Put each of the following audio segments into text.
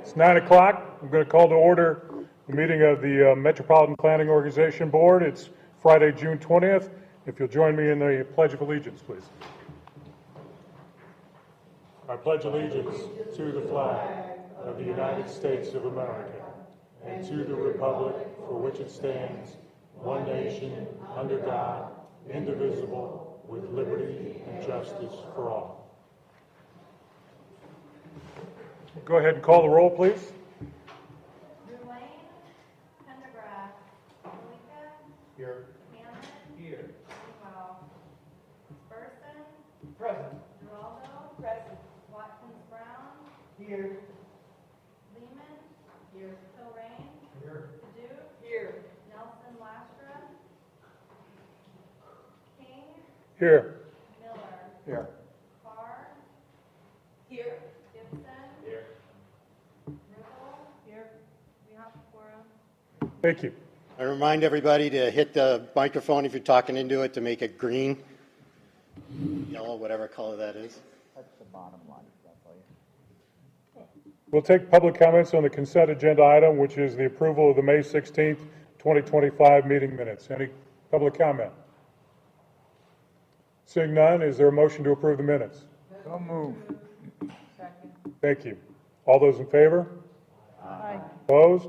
It's 9 o'clock. I'm going to call to order the meeting of the Metropolitan Planning Organization Board. It's Friday, June 20th. If you'll join me in the Pledge of Allegiance, please. I pledge allegiance to the flag of the United States of America and to the republic for which it stands, one nation, under God, indivisible, with liberty and justice for all. Go ahead and call the roll, please. Bonita. Here. Hammond. Here. Burson. Present. Geraldo. Present. Watkins Brown. Here. Lehman. Here. Hilrain. Here. Padu. Here. Nelson Lastra. King. Here. Miller. Here. Carr. Here. Gibson. Here. Ribble. Here. We have quorum. Thank you. I remind everybody to hit the microphone if you're talking into it to make it green, yellow, whatever color that is. That's the bottom line. We'll take public comments on the consent agenda item, which is the approval of the May 16th, 2025 meeting minutes. Any public comment? Seeing none, is there a motion to approve the minutes? So move. Second. Thank you. All those in favor? Aye. Opposed?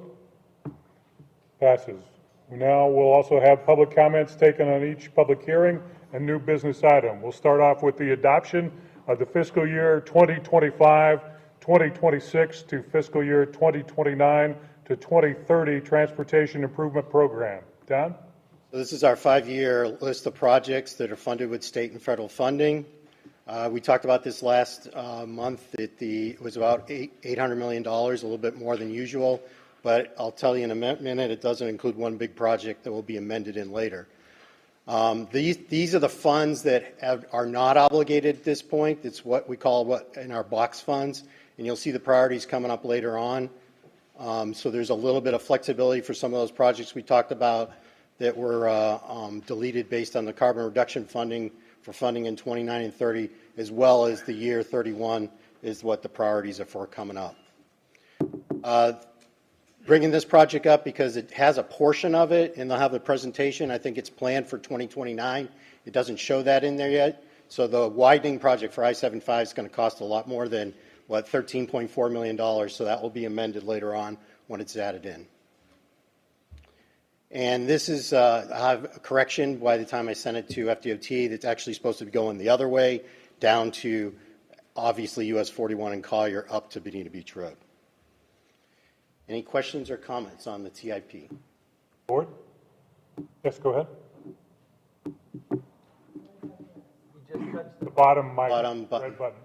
Passes. Now we'll also have public comments taken on each public hearing and new business item. We'll start off with the adoption of the fiscal year 2025-2026 to fiscal year 2029 to 2030 Transportation Improvement Program. Don? So this is our 5-year list of projects that are funded with state and federal funding. We talked about this last month. It was about $800 million, a little bit more than usual. But I'll tell you in a minute, it doesn't include one big project that will be amended in later. These are the funds that are not obligated at this point. It's what we call in our box funds, and you'll see the priorities coming up later on. So there's a little bit of flexibility for some of those projects we talked about that were deleted based on the carbon reduction funding for funding in 29 and 30, as well as the year 31 is what the priorities are for coming up. Bringing this project up because it has a portion of it, and they'll have the presentation. I think it's planned for 2029. It doesn't show that in there yet. So the widening project for I-75 is going to cost a lot more than, $13.4 million. So that will be amended later on when it's added in. And this is, I have a correction by the time I sent it to FDOT. That's actually supposed to be going the other way, down to, obviously, US 41 and Collier up to Bonita Beach Road. Any questions or comments on the TIP? Board? Yes, go ahead. You just touched The bottom mic, Bottom button. red button.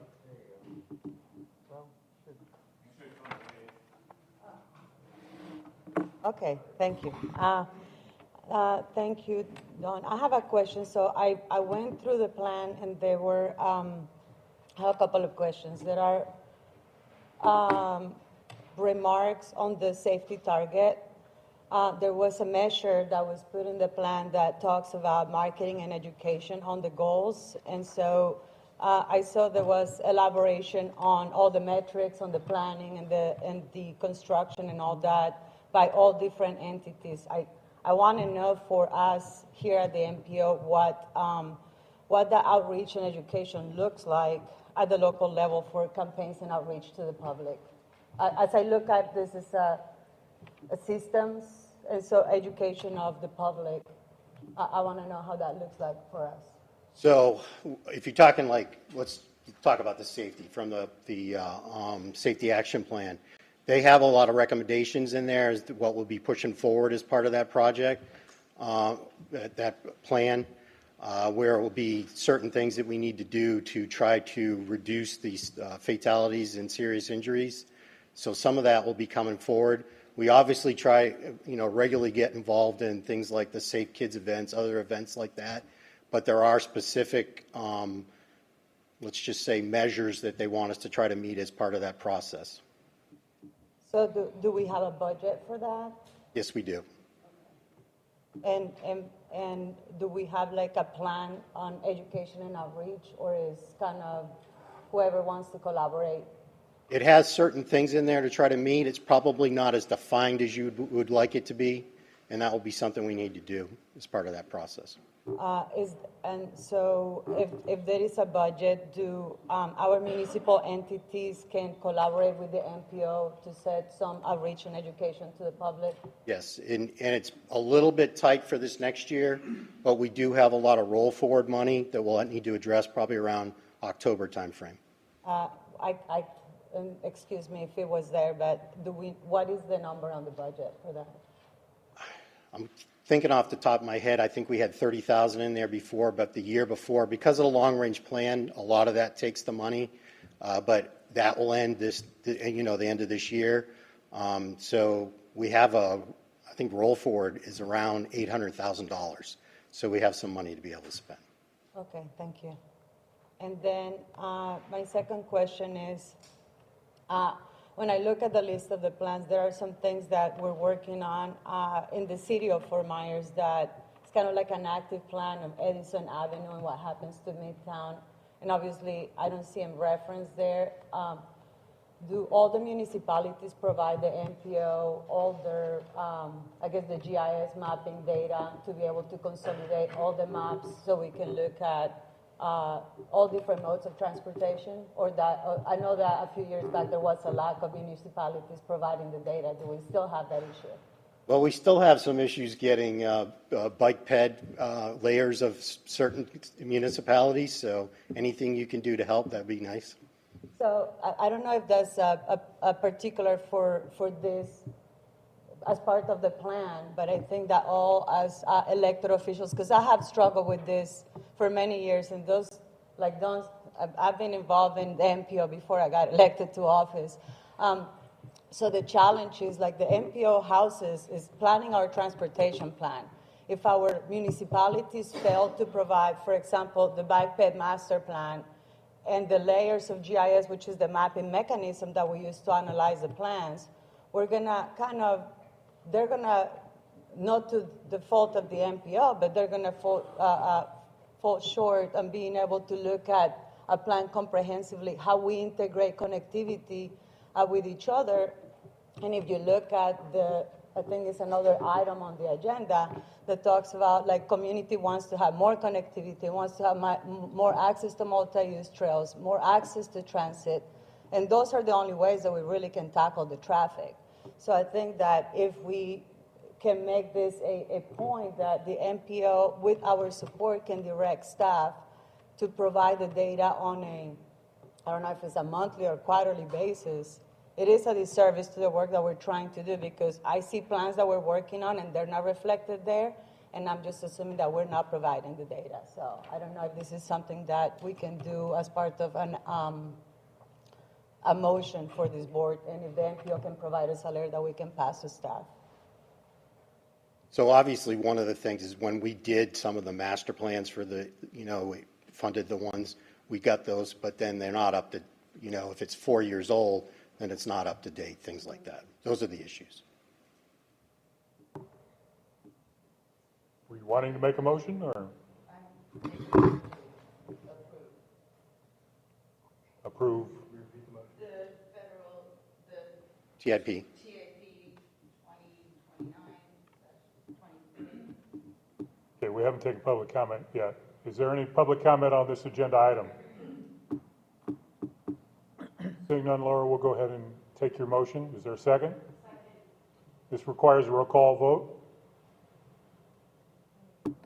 Okay, thank you. Thank you, Don. I have a question. So I went through the plan, and there were I have a couple of questions. There are remarks on the safety target. There was a measure that was put in the plan that talks about marketing and education on the goals, and so I saw there was elaboration on all the metrics on the planning and the construction and all that by all different entities. I want to know for us here at the MPO what the outreach and education looks like at the local level for campaigns and outreach to the public. As I look at this as a systems, and so education of the public, I want to know how that looks like for us. So if you're talking let's talk about the safety from the safety action plan. They have a lot of recommendations in there as to what we'll be pushing forward as part of that project, that plan, where it will be certain things that we need to do to try to reduce these fatalities and serious injuries. So some of that will be coming forward. We obviously try, regularly get involved in things like the Safe Kids events, other events like that. But there are specific, let's just say, measures that they want us to try to meet as part of that process. So do we have a budget for that? Yes, we do. And do we have like a plan on education and outreach, or is kind of whoever wants to collaborate It has certain things in there to try to meet. It's probably not as defined as you would like it to be, and that will be something we need to do as part of that process. And so if there is a budget, do our municipal entities can collaborate with the MPO to set some outreach and education to the public? Yes, and it's a little bit tight for this next year, but we do have a lot of roll forward money that we'll need to address probably around October timeframe. And excuse me if it was there, but what is the number on the budget for that? I'm thinking off the top of my head, I think we had 30,000 in there before, but the year before, because of the long-range plan, a lot of that takes the money, but that will end the end of this year. So we have I think roll forward is around $800,000. So we have some money to be able to spend. Okay, thank you. And then my second question is, when I look at the list of the plans, there are some things that we're working on in the city of Fort Myers that it's kind of like an active plan of Edison Avenue and what happens to Midtown. And obviously, I don't see them referenced there. Do all the municipalities provide the MPO, all their, I guess, the GIS mapping data to be able to consolidate all the maps so we can look at all different modes of transportation? Or that, I know that a few years back there was a lack of municipalities providing the data. Do we still have that issue? Well, we still have some issues getting bike ped layers of certain municipalities, so anything you can do to help, that'd be nice. So I don't know if that's a particular for this as part of the plan, but I think that all as elected officials, because I have struggled with this for many years, and I've been involved in the MPO before I got elected to office. So the challenge is like the MPO houses is planning our transportation plan. If our municipalities fail to provide, for example, the bike ped master plan and the layers of GIS, which is the mapping mechanism that we use to analyze the plans, we're gonna they're gonna, not to the fault of the MPO, but they're gonna fall short on being able to look at a plan comprehensively, how we integrate connectivity with each other. And if you look at I think it's another item on the agenda that talks about like community wants to have more connectivity, wants to have more access to multi-use trails, more access to transit. And those are the only ways that we really can tackle the traffic. So I think that if we can make this a point that the MPO, with our support, can direct staff to provide the data on I don't know if it's a monthly or quarterly basis, it is a disservice to the work that we're trying to do, because I see plans that we're working on and they're not reflected there, and I'm just assuming that we're not providing the data. So I don't know if this is something that we can do as part of a motion for this board, and if the MPO can provide us a letter that we can pass to staff. So obviously, one of the things is when we did some of the master plans for we funded the ones, we got those, but then they're not up to, if it's 4 years old, then it's not up to date, things like that. Those are the issues. Were you wanting to make a motion, or? Approve. The federal, the TIP. TAP 2029/23. Okay, we haven't taken public comment yet. Is there any public comment on this agenda item? Seeing none, Laura, we'll go ahead and take your motion. Is there a second? Second. This requires a roll call vote. Bonita?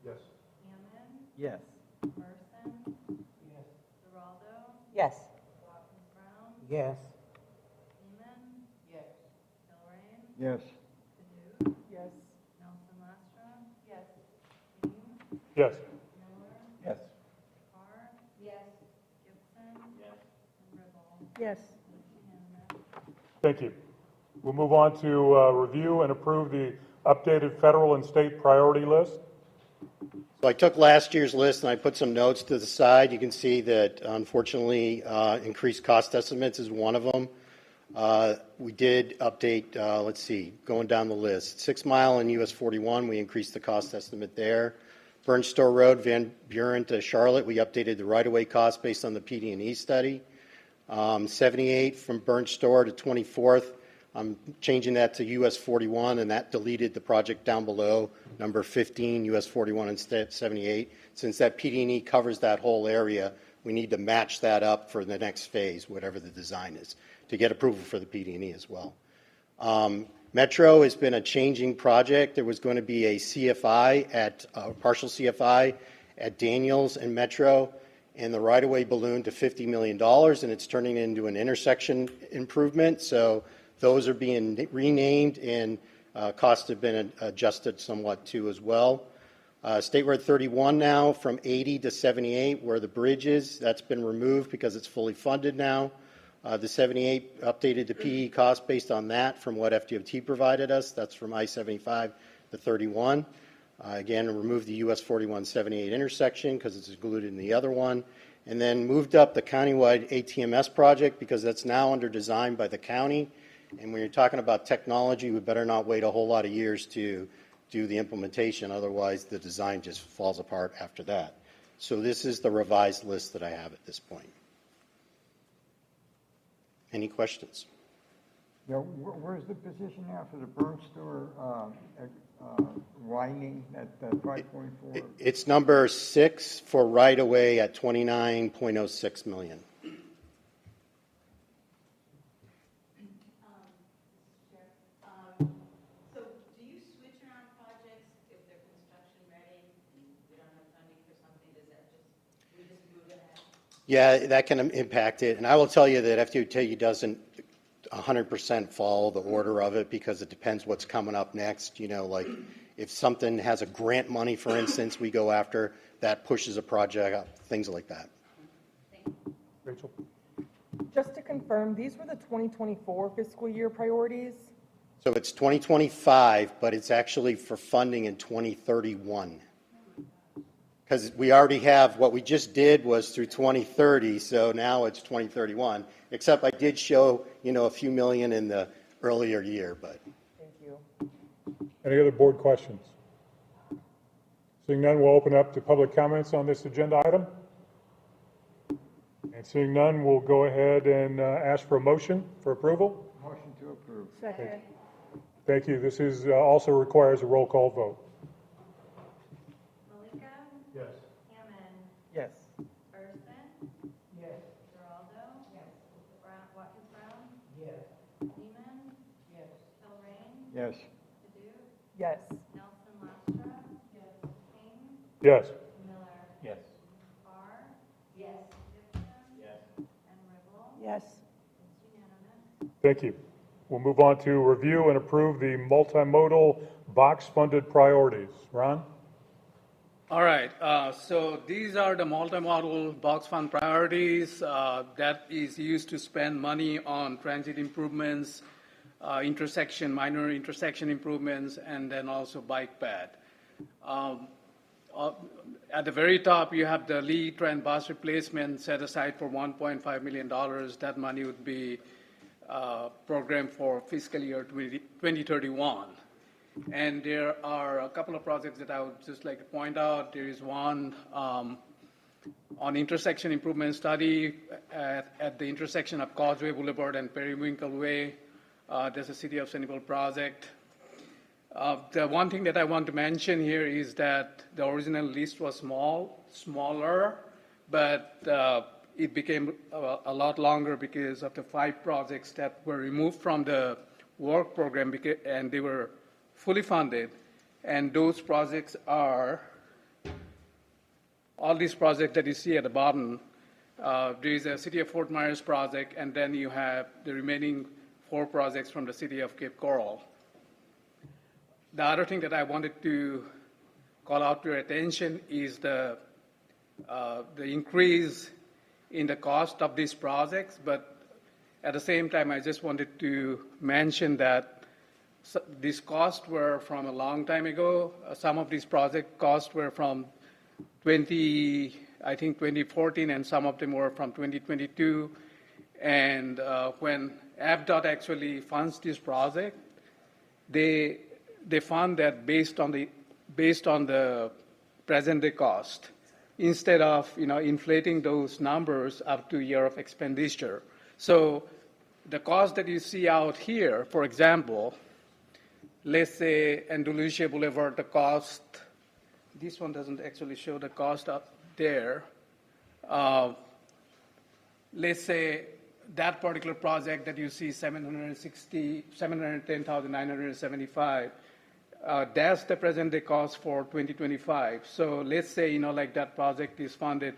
Yes. Hammond? Yes. Merson? Yes. Geraldo? Yes. Watkins Brown? Yes. Seaman? Yes. Hilrain? Yes. Paduk? Yes. Nelson Lastra? Yes. King? Yes. Miller? Yes. Carr? Yes. Gibson? Yes. And Riggle? Yes. Unanimous. Thank you. We'll move on to review and approve the updated federal and state priority list. So I took last year's list and I put some notes to the side. You can see that unfortunately increased cost estimates is one of them. We did update, let's see, going down the list. 6 Mile and US 41, we increased the cost estimate there. Burn Store Road, Van Buren to Charlotte, we updated the right-of-way cost based on the PD&E study. 78 from Burn Store to 24th, I'm changing that to US 41, and that deleted the project down below, number 15, US 41 instead of 78. Since that PD&E covers that whole area, we need to match that up for the next phase, whatever the design is, to get approval for the PD&E as well. Metro has been a changing project. There was going to be a CFI at partial CFI at Daniels and Metro, and the right-of-way ballooned to $50 million, and it's turning into an intersection improvement. So those are being renamed, and costs have been adjusted somewhat too as well. State Road 31 now from 80 to 78, where the bridge is, that's been removed because it's fully funded now. The 78 updated the PE cost based on that from what FDOT provided us. That's from I-75 to 31. Again, remove the US 41-78 intersection because it's included in the other one. And then moved up the countywide ATMS project because that's now under design by the county. And when you're talking about technology, we better not wait a whole lot of years to do the implementation. Otherwise, the design just falls apart after that. So this is the revised list that I have at this point. Any questions? Yeah, where's the position now for the Burn Store widening at 5.4? It's number 6 for right-of-way at $29.06 million. So do you switch around projects if they're construction ready and we don't have funding for something? Does that we just move ahead? Yeah, that can impact it. And I will tell you that FDOT doesn't 100% follow the order of it because it depends what's coming up next. You know, like if something has a grant money, for instance, we go after, that pushes a project up, things like that. Rachel? Just to confirm, these were the 2024 fiscal year priorities? So it's 2025, but it's actually for funding in 2031. Because we already have, what we just did was through 2030, so now it's 2031. Except I did show, you know, a few million in the earlier year, but. Thank you. Any other board questions? Seeing none, we'll open up to public comments on this agenda item. And seeing none, we'll go ahead and ask for a motion for approval. Motion to approve. Second. Thank you. This is also requires a roll call vote. Malika? Yes. Hammond? Yes. Burson? Yes. Geraldo? Yes. Watkins Brown? Yes. Lehman? Yes. Hilrain? Yes. Paduk? Yes. Nelson Lastra? Yes. King? Yes. Miller? Yes. Carr? Yes. Gibson? Yes. And Ribble? Yes. It's unanimous. Thank you. We'll move on to review and approve the multimodal box-funded priorities. Ron? All right, so these are the multimodal box fund priorities that is used to spend money on transit improvements, minor intersection improvements, and then also bike pad. At the very top, you have the Lee Trent bus replacement set aside for $1.5 million. That money would be programmed for fiscal year 2031. And there are a couple of projects that I would just like to point out. There is one on intersection improvement study at the intersection of Causeway Boulevard and Periwinkle Way. There's a City of Sanibel project. The one thing that I want to mention here is that the original list was smaller, but it became a lot longer because of the 5 projects that were removed from the work program and they were fully funded. And those projects are all these projects that you see at the bottom. There is a City of Fort Myers project, and then you have the remaining 4 projects from the City of Cape Coral. The other thing that I wanted to call out to your attention is the increase in the cost of these projects, but at the same time, I just wanted to mention that these costs were from a long time ago. Some of these project costs were from 2014, and some of them were from 2022. And when ABDOT actually funds this project, they fund that based on the present day cost, instead of inflating those numbers up to year of expenditure. So the cost that you see out here, for example, let's say Andalusia Boulevard, the cost, this one doesn't actually show the cost up there. Let's say that particular project that you see, $710,975, that's the present day cost for 2025. So let's say, like that project is funded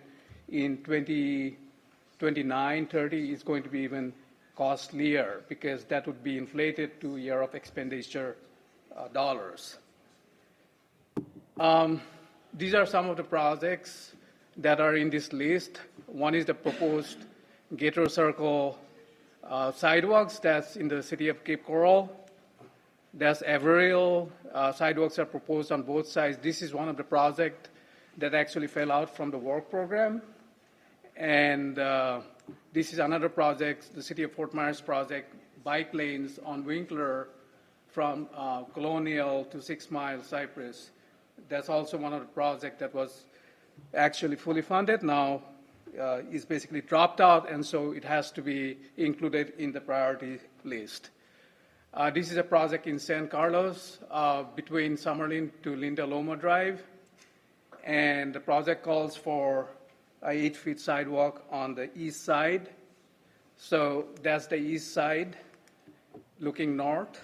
in 2029, 30, is going to be even costlier because that would be inflated to year of expenditure dollars. These are some of the projects that are in this list. One is the proposed Gator Circle sidewalks. That's in the city of Cape Coral. There's Averill. Sidewalks are proposed on both sides. This is one of the projects that actually fell out from the work program. And this is another project, the city of Fort Myers project, bike lanes on Winkler from Colonial to 6 Mile Cypress. That's also one of the projects that was actually fully funded. Now is basically dropped out, and so it has to be included in the priority list. This is a project in San Carlos between Summerlin to Linda Loma Drive, and the project calls for a 8-foot sidewalk on the east side. So that's the east side looking north.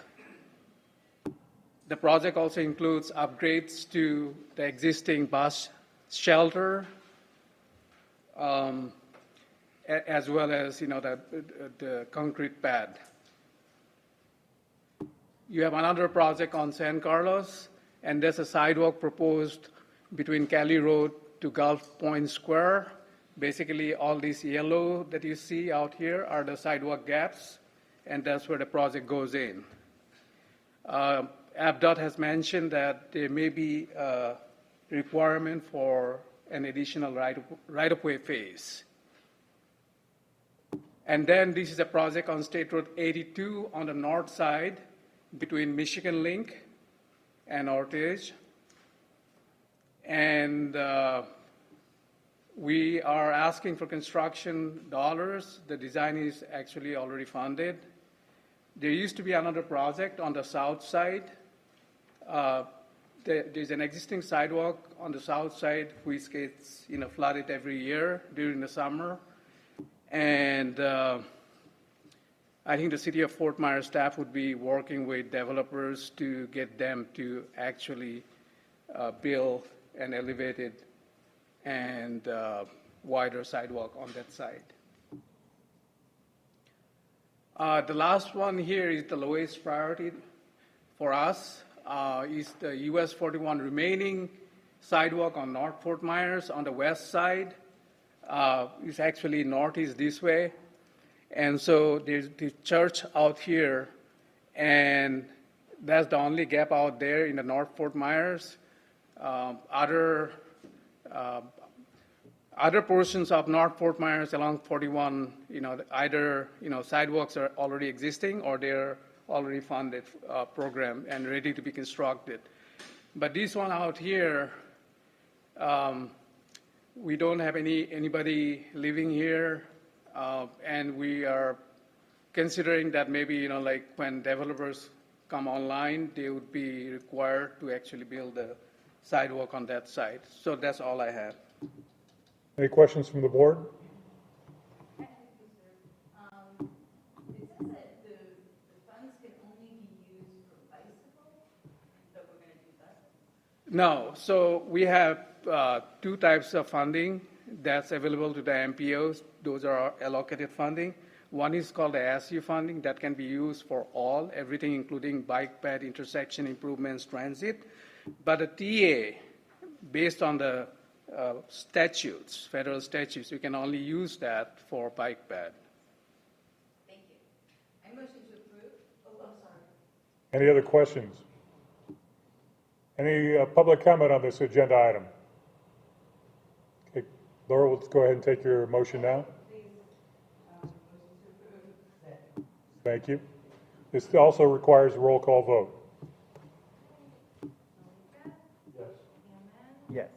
The project also includes upgrades to the existing bus shelter, as well as the concrete pad. You have another project on San Carlos, and there's a sidewalk proposed between Cali Road to Gulf Point Square. Basically, all these yellow that you see out here are the sidewalk gaps, and that's where the project goes in. APDOT has mentioned that there may be a requirement for an additional right-of-way phase. And then this is a project on State Road 82 on the north side between Michigan Link and Ortage. And we are asking for construction dollars. The design is actually already funded. There used to be another project on the south side. There's an existing sidewalk on the south side which gets flooded every year during the summer. And I think the city of Fort Myers staff would be working with developers to get them to actually build an elevated and wider sidewalk on that side. The last one here is the lowest priority for us. Is the US 41 remaining sidewalk on North Fort Myers on the west side. It's actually northeast this way. And so there's the church out here, and that's the only gap out there in the North Fort Myers. Other portions of North Fort Myers along 41, either sidewalks are already existing or they're already funded program and ready to be constructed. But this one out here, we don't have anybody living here, and we are considering that maybe like when developers come online, they would be required to actually build a sidewalk on that side. So that's all I have. Any questions from the board? It says that the funds can only be used for bicycles, but we're going to do that? No, so we have two types of funding that's available to the MPOs. Those are our allocated funding. One is called the ASU funding that can be used for everything including bike pad, intersection improvements, transit. But a TA, based on the statutes, federal statutes, you can only use that for bike pad. Thank you. I motion to approve. Oh, I'm sorry. Any other questions? Any public comment on this agenda item? Okay, Laura, let's go ahead and take your motion now. Thank you. This also requires a roll call vote. Bonita, Yes.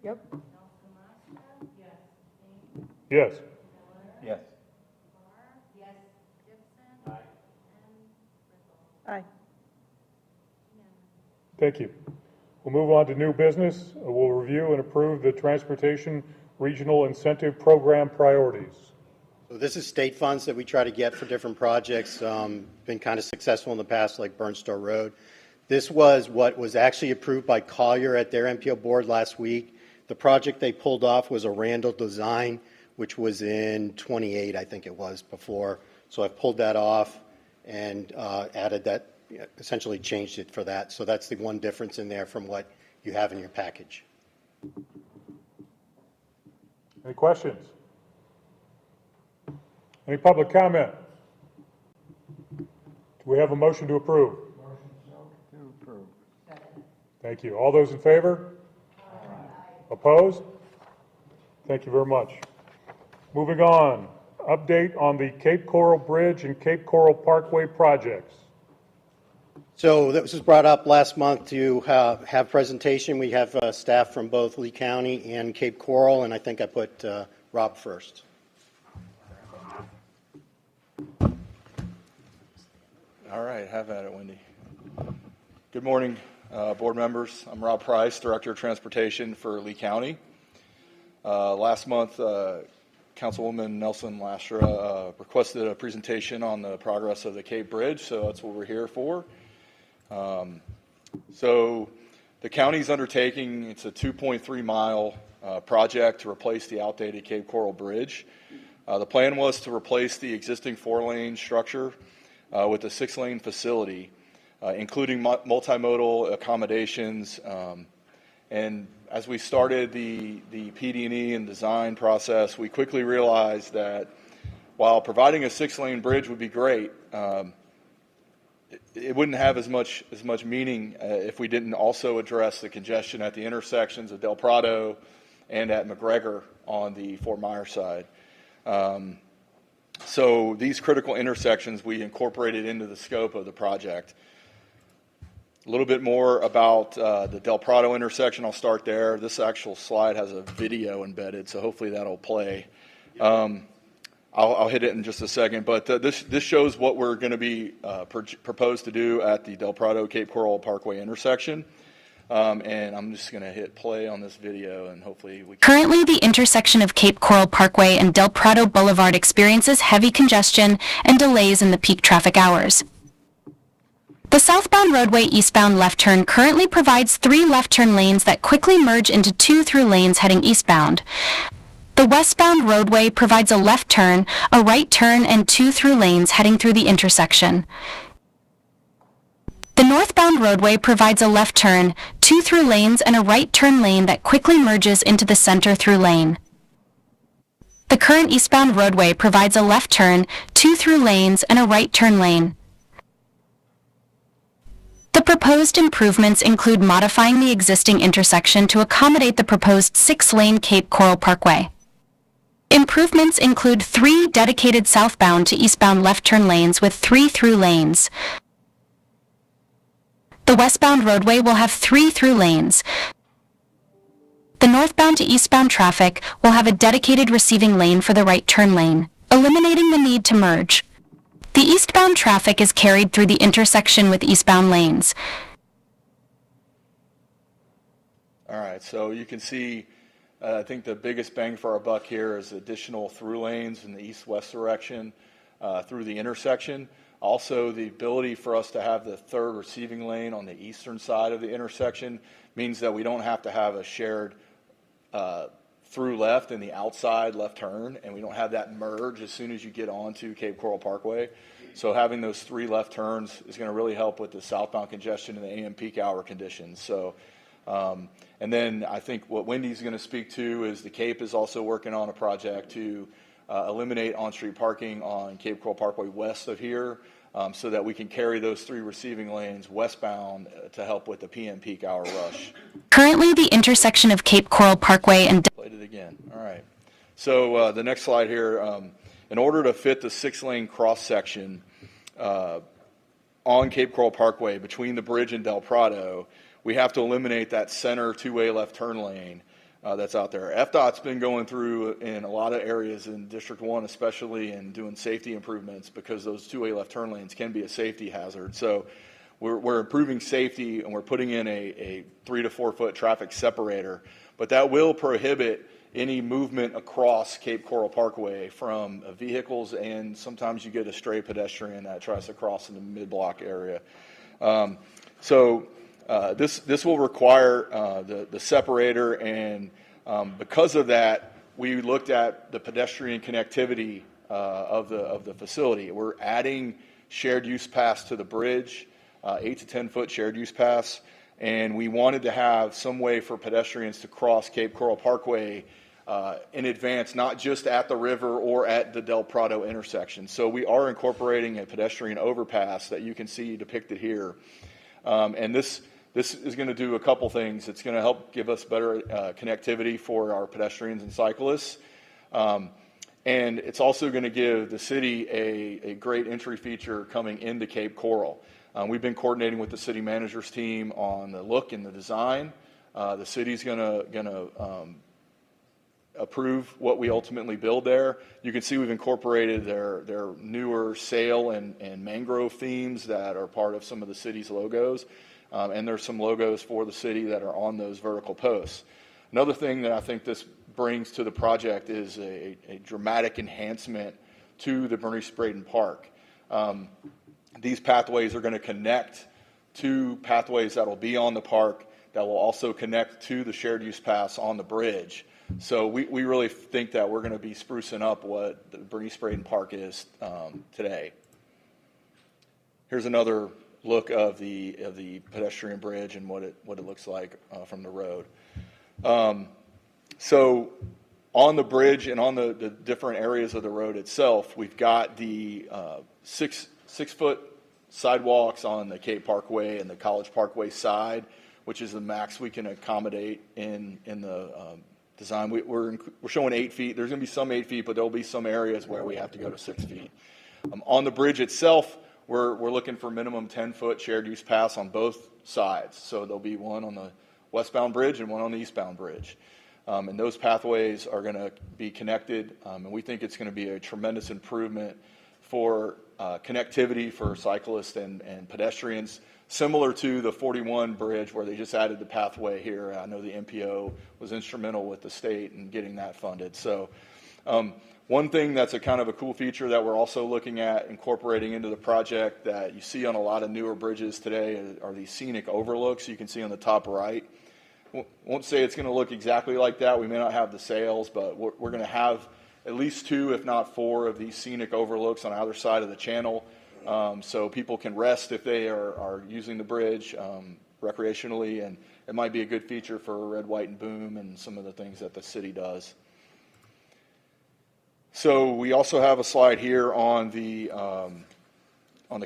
Yep. Nelson Lastra. Yes. King, Yes. Miller, Yes. Barr. Yes. Gibson. And Riddle. Aye. Unanimous. Thank you. We'll move on to new business. We'll review and approve the Transportation Regional Incentive Program priorities. So this is state funds that we try to get for different projects. Been kind of successful in the past, like Burnstow Road. This was what was actually approved by Collier at their MPO board last week. The project they pulled off was a Randall design, which was in 28, I think it was before. So I've pulled that off and added that, essentially changed it for that. So that's the one difference in there from what you have in your package. Any questions? Any public comment? Do we have a motion to approve? To approve. Thank you. All those in favor? Opposed? Thank you very much. Moving on, update on the Cape Coral Bridge and Cape Coral Parkway projects. So this was brought up last month to have presentation. We have staff from both Lee County and Cape Coral, and I think I put Rob first. All right, have at it, Wendy. Good morning, board members. I'm Rob Price, Director of Transportation for Lee County. Last month, Councilwoman Nelson Lastra requested a presentation on the progress of the Cape Bridge, so that's what we're here for. So the county's undertaking, it's a 2.3 mile project to replace the outdated Cape Coral Bridge. The plan was to replace the existing 4-lane structure with a 6-lane facility, including multimodal accommodations. And as we started the PD&E and design process, we quickly realized that while providing a 6-lane bridge would be great, it wouldn't have as much meaning if we didn't also address the congestion at the intersections of Del Prado and at McGregor on the Fort Myers side. So these critical intersections we incorporated into the scope of the project. A little bit more about the Del Prado intersection. I'll start there. This actual slide has a video embedded, so hopefully that'll play. I'll hit it in just a second, but this shows what we're going to be proposed to do at the Del Prado Cape Coral Parkway intersection. And I'm just going to hit play on this video, and hopefully we can... Currently, the intersection of Cape Coral Parkway and Del Prado Boulevard experiences heavy congestion and delays in the peak traffic hours. The southbound roadway eastbound left turn currently provides 3 left turn lanes that quickly merge into 2 through lanes heading eastbound. The westbound roadway provides a left turn, a right turn, and 2 through lanes heading through the intersection. The northbound roadway provides a left turn, 2 through lanes, and a right turn lane that quickly merges into the center through lane. The current eastbound roadway provides a left turn, 2 through lanes, and a right turn lane. The proposed improvements include modifying the existing intersection to accommodate the proposed 6-lane Cape Coral Parkway. Improvements include 3 dedicated southbound to eastbound left turn lanes with 3 through lanes. The westbound roadway will have 3 through lanes. The northbound to eastbound traffic will have a dedicated receiving lane for the right turn lane, eliminating the need to merge. The eastbound traffic is carried through the intersection with eastbound lanes. All right, so you can see, I think the biggest bang for our buck here is additional through lanes in the east-west direction through the intersection. Also, the ability for us to have the 3rd receiving lane on the eastern side of the intersection means that we don't have to have a shared through left in the outside left turn, and we don't have that merge as soon as you get onto Cape Coral Parkway. So having those 3 left turns is going to really help with the southbound congestion and the AM peak hour conditions. So, and then I think what Wendy's going to speak to is the Cape is also working on a project to eliminate on-street parking on Cape Coral Parkway west of here, so that we can carry those 3 receiving lanes westbound to help with the PM peak hour rush. Currently, the intersection of Cape Coral Parkway and... Played it again. All right. So the next slide here, in order to fit the 6-lane cross-section on Cape Coral Parkway between the bridge and Del Prado, we have to eliminate that center 2-way left turn lane that's out there. FDOT's been going through in a lot of areas in District 1 especially and doing safety improvements because those two-way left turn lanes can be a safety hazard. So we're improving safety and we're putting in a 3 to 4 foot traffic separator, but that will prohibit any movement across Cape Coral Parkway from vehicles, and sometimes you get a stray pedestrian that tries to cross in the mid-block area. This will require the separator, and because of that, we looked at the pedestrian connectivity of the facility. We're adding shared use paths to the bridge, 8 to 10 foot shared use paths, and we wanted to have some way for pedestrians to cross Cape Coral Parkway in advance, not just at the river or at the Del Prado intersection. So we are incorporating a pedestrian overpass that you can see depicted here. And this is going to do a couple things. It's going to help give us better connectivity for our pedestrians and cyclists. And it's also going to give the city a great entry feature coming into Cape Coral. We've been coordinating with the city manager's team on the look and the design. The city's going to approve what we ultimately build there. You can see we've incorporated their newer sail and mangrove themes that are part of some of the city's logos. And there's some logos for the city that are on those vertical posts. Another thing that I think this brings to the project is a dramatic enhancement to the Bernice Braden Park. These pathways are going to connect to pathways that will be on the park that will also connect to the shared use paths on the bridge. So we really think that we're going to be sprucing up what the Bernice Braden Park is today. Here's another look of the pedestrian bridge and what it looks like from the road. So on the bridge and on the different areas of the road itself, we've got the 6 foot sidewalks on the Cape Parkway and the College Parkway side, which is the max we can accommodate in the design. We're showing 8 feet. There's going to be some 8 feet, but there'll be some areas where we have to go to 6 feet. On the bridge itself, we're looking for minimum 10 foot shared use paths on both sides. So there'll be one on the westbound bridge and one on the eastbound bridge. And those pathways are going to be connected, and we think it's going to be a tremendous improvement for connectivity for cyclists and pedestrians, similar to the 41 bridge where they just added the pathway here. I know the MPO was instrumental with the state in getting that funded. So one thing that's a kind of a cool feature that we're also looking at incorporating into the project that you see on a lot of newer bridges today are these scenic overlooks you can see on the top right. Won't say it's going to look exactly like that. We may not have the sails, but we're going to have at least 2, if not 4, of these scenic overlooks on either side of the channel, so people can rest if they are using the bridge recreationally, and it might be a good feature for Red, White, and Boom and some of the things that the city does. So we also have a slide here on the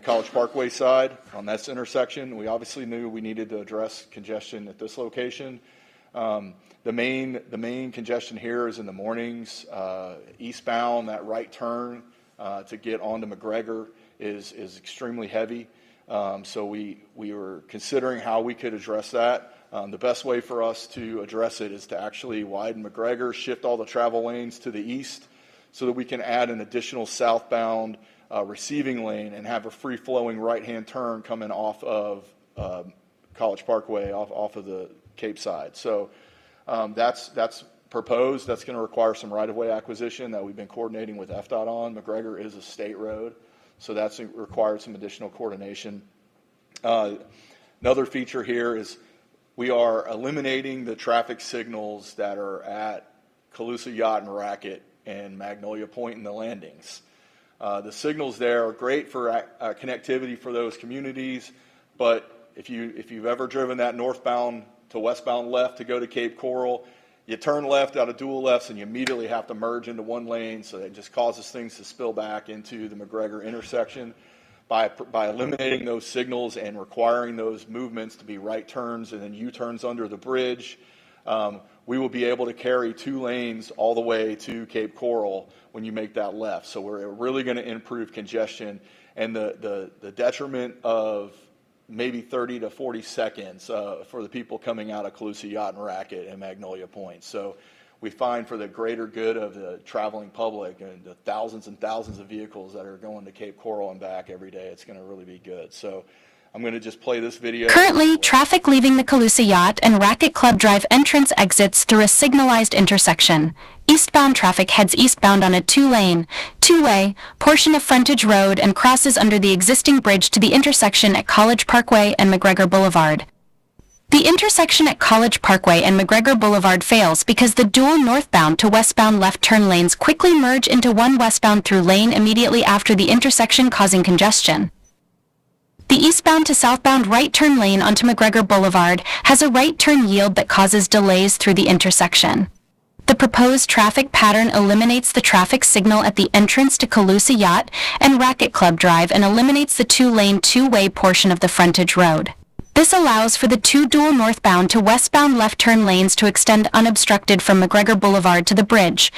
College Parkway side, on this intersection. We obviously knew we needed to address congestion at this location. The main congestion here is in the mornings. Eastbound, that right turn to get onto McGregor is extremely heavy. So we were considering how we could address that. The best way for us to address it is to actually widen McGregor, shift all the travel lanes to the east so that we can add an additional southbound receiving lane and have a free-flowing right-hand turn coming off of College Parkway, off of the Cape side. So that's proposed. That's going to require some right-of-way acquisition that we've been coordinating with FDOT on. McGregor is a state road, so that's required some additional coordination. Another feature here is we are eliminating the traffic signals that are at Calusa Yacht and Racket and Magnolia Point and the landings. The signals there are great for connectivity for those communities, but if you've ever driven that northbound to westbound left to go to Cape Coral, you turn left out of dual lefts and you immediately have to merge into one lane, so it just causes things to spill back into the McGregor intersection. By eliminating those signals and requiring those movements to be right turns and then U-turns under the bridge, we will be able to carry 2 lanes all the way to Cape Coral when you make that left. So we're really going to improve congestion, and the detriment of maybe 30 to 40 seconds for the people coming out of Calusa Yacht and Racket and Magnolia Point. So we find for the greater good of the traveling public and the thousands and thousands of vehicles that are going to Cape Coral and back every day, it's going to really be good. So I'm going to just play this video. Currently, traffic leaving the Calusa Yacht and Racket Club Drive entrance exits through a signalized intersection. Eastbound traffic heads eastbound on a two-way portion of frontage road and crosses under the existing bridge to the intersection at College Parkway and McGregor Boulevard. The intersection at College Parkway and McGregor Boulevard fails because the dual northbound to westbound left turn lanes quickly merge into one westbound through lane immediately after the intersection, causing congestion. The eastbound to southbound right turn lane onto McGregor Boulevard has a right turn yield that causes delays through the intersection. The proposed traffic pattern eliminates the traffic signal at the entrance to Calusa Yacht and Racket Club Drive and eliminates the two-lane two-way portion of the frontage road. This allows for the two dual northbound to westbound left turn lanes to extend unobstructed from McGregor Boulevard to the bridge.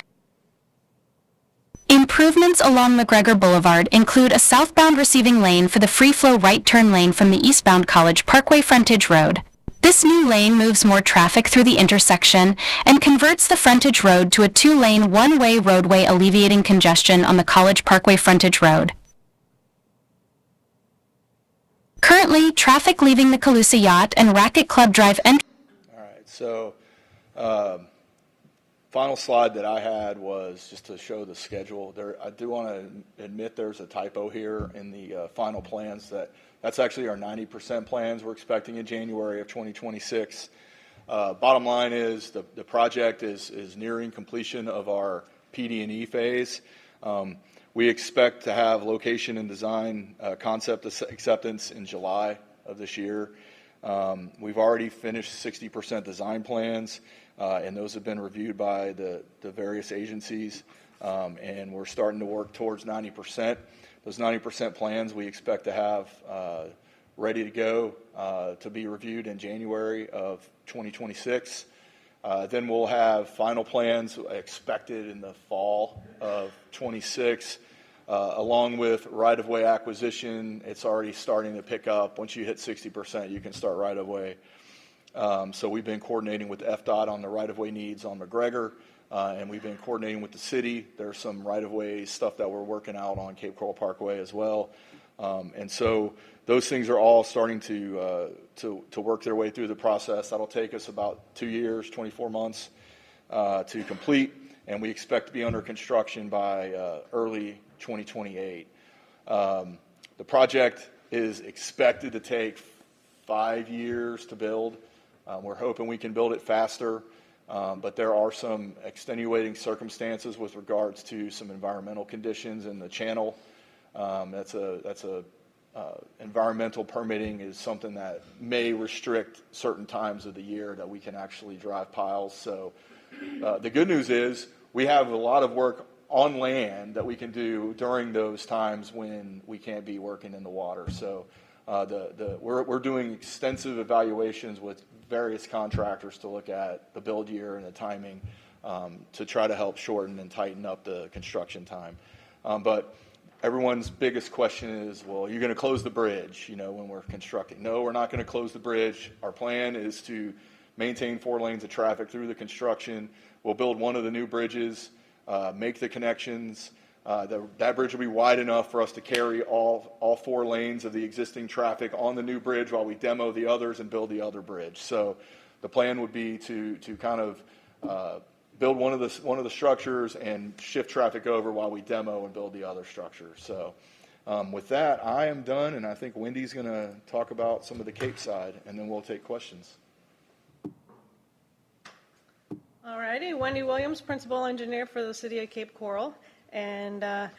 Improvements along McGregor Boulevard include a southbound receiving lane for the free-flow right turn lane from the eastbound College Parkway frontage road. This new lane moves more traffic through the intersection and converts the frontage road to a two-lane one-way roadway, alleviating congestion on the College Parkway frontage road. Currently, traffic leaving the Calusa Yacht and Racket Club Drive All right, so final slide that I had was just to show the schedule. I do want to admit there's a typo here in the final plans. That's actually our 90% plans we're expecting in January of 2026. Bottom line is the project is nearing completion of our PD&E phase. We expect to have location and design concept acceptance in July of this year. We've already finished 60% design plans, and those have been reviewed by the various agencies, and we're starting to work towards 90%. Those 90% plans we expect to have ready to go to be reviewed in January of 2026. Then we'll have final plans expected in the fall of 26, along with right-of-way acquisition. It's already starting to pick up. Once you hit 60%, you can start right-of-way. So we've been coordinating with FDOT on the right-of-way needs on McGregor, and we've been coordinating with the city. There's some right-of-way stuff that we're working out on Cape Coral Parkway as well. And so those things are all starting to work their way through the process. That'll take us about 2 years, 24 months to complete, and we expect to be under construction by early 2028. The project is expected to take 5 years to build. We're hoping we can build it faster, but there are some extenuating circumstances with regards to some environmental conditions in the channel. Environmental permitting is something that may restrict certain times of the year that we can actually drive piles. So the good news is we have a lot of work on land that we can do during those times when we can't be working in the water. So we're doing extensive evaluations with various contractors to look at the build year and the timing to try to help shorten and tighten up the construction time. But everyone's biggest question is, well, you're going to close the bridge, when we're constructing. No, we're not going to close the bridge. Our plan is to maintain 4 lanes of traffic through the construction. We'll build one of the new bridges, make the connections. That bridge will be wide enough for us to carry all 4 lanes of the existing traffic on the new bridge while we demo the others and build the other bridge. So the plan would be to kind of build one of the structures and shift traffic over while we demo and build the other structure. So with that, I am done, and I think Wendy's going to talk about some of the Cape side, and then we'll take questions. All righty, Wendy Williams, Principal Engineer for the City of Cape Coral. And I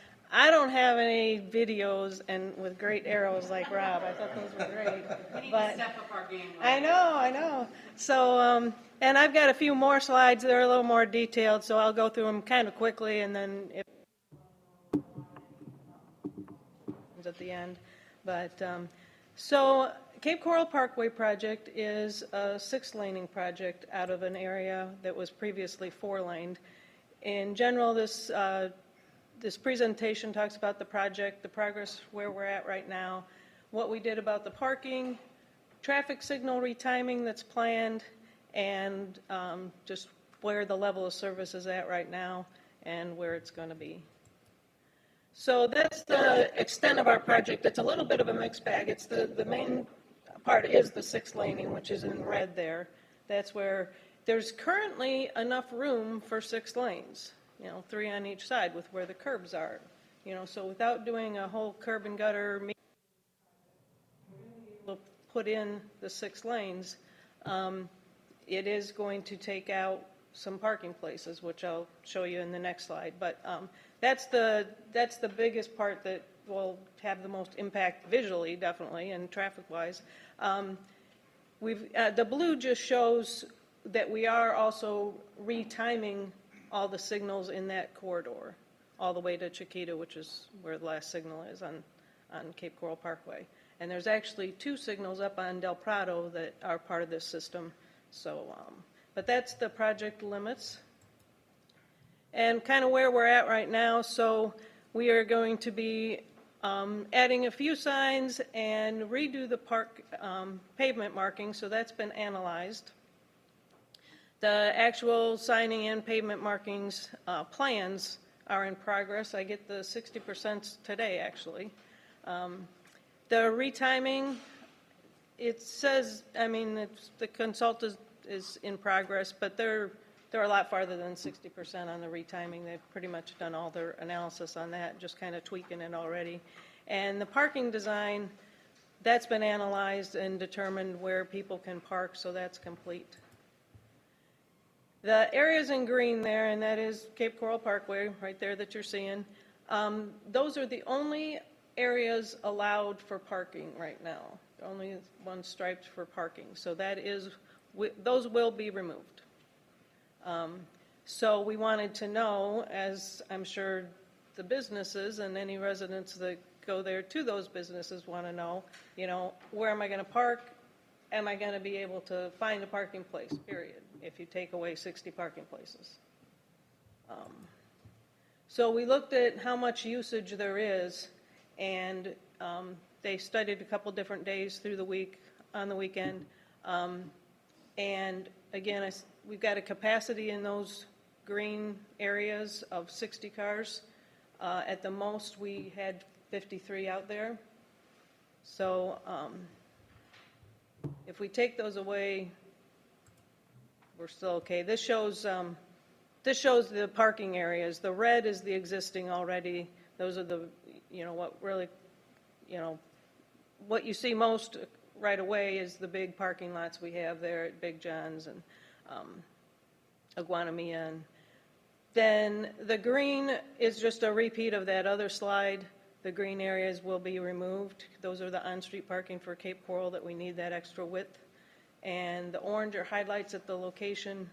don't have any videos and with great arrows like Rob. I thought those were great. We need to step up our game. I know. So, and I've got a few more slides that are a little more detailed, so I'll go through them kind of quickly, and then at the end. But so Cape Coral Parkway project is a 6-laning project out of an area that was previously 4-laned. In general, this presentation talks about the project, the progress where we're at right now. what we did about the parking, traffic signal retiming that's planned, and just where the level of service is at right now and where it's going to be. So that's the extent of our project. It's a little bit of a mixed bag. It's the main part is the 6 laning, which is in red there. That's where there's currently enough room for 6 lanes, 3 on each side with where the curbs are. So without doing a whole curb and gutter, we'll put in the 6 lanes. It is going to take out some parking places, which I'll show you in the next slide. But that's the biggest part that will have the most impact visually, definitely, and traffic-wise. The blue just shows that we are also retiming all the signals in that corridor, all the way to Chiquita, which is where the last signal is on Cape Coral Parkway. And there's actually 2 signals up on Del Prado that are part of this system. So, but that's the project limits. And kind of where we're at right now, so we are going to be adding a few signs and redo the park pavement marking, so that's been analyzed. The actual signing in pavement markings plans are in progress. I get the 60% today, actually. The retiming, it says, the consultant is in progress, but they're a lot farther than 60% on the retiming. They've pretty much done all their analysis on that, just kind of tweaking it already. And the parking design, that's been analyzed and determined where people can park, so that's complete. The areas in green there, and that is Cape Coral Parkway right there that you're seeing, those are the only areas allowed for parking right now. The only ones striped for parking. So that is, those will be removed. So we wanted to know, as I'm sure the businesses and any residents that go there to those businesses want to know, where am I going to park? Am I going to be able to find a parking place, period, if you take away 60 parking places? So we looked at how much usage there is, and they studied a couple different days through the week, on the weekend. And again, we've got a capacity in those green areas of 60 cars. At the most, we had 53 out there. So if we take those away, we're still okay. This shows the parking areas. The red is the existing already. Those are the, what really, what you see most right away is the big parking lots we have there at Big John's and Aguanamia. And then the green is just a repeat of that other slide. The green areas will be removed. Those are the on-street parking for Cape Coral that we need that extra width. And the orange are highlights at the location.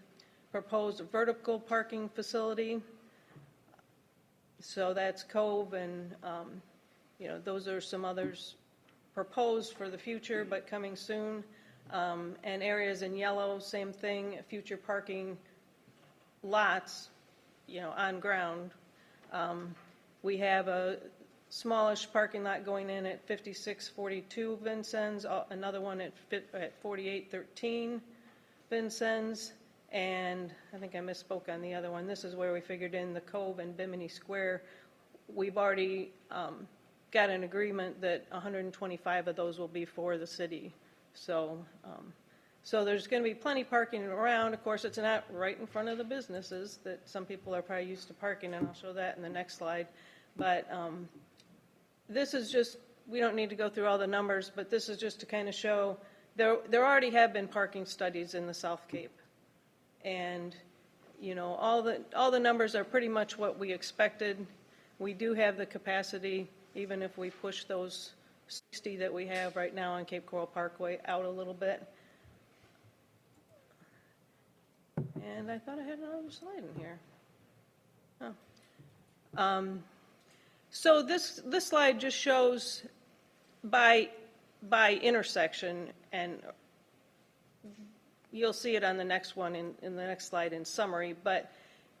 Proposed vertical parking facility. So that's Cove and, those are some others proposed for the future, but coming soon. And areas in yellow, same thing, future parking lots, on ground. We have a smallish parking lot going in at 5642 Vincennes, another one at 4813 Vincennes, and I think I misspoke on the other one. This is where we figured in the Cove and Bimini Square. We've already got an agreement that 125 of those will be for the city. So there's going to be plenty parking around. Of course, it's not right in front of the businesses that some people are probably used to parking, and I'll show that in the next slide. But this is just, we don't need to go through all the numbers, but this is just to kind of show there already have been parking studies in the South Cape. And, all the numbers are pretty much what we expected. We do have the capacity, even if we push those 60 that we have right now on Cape Coral Parkway out a little bit. And I thought I had another slide in here. Oh. So this slide just shows by intersection, and you'll see it on the next one in the next slide in summary. But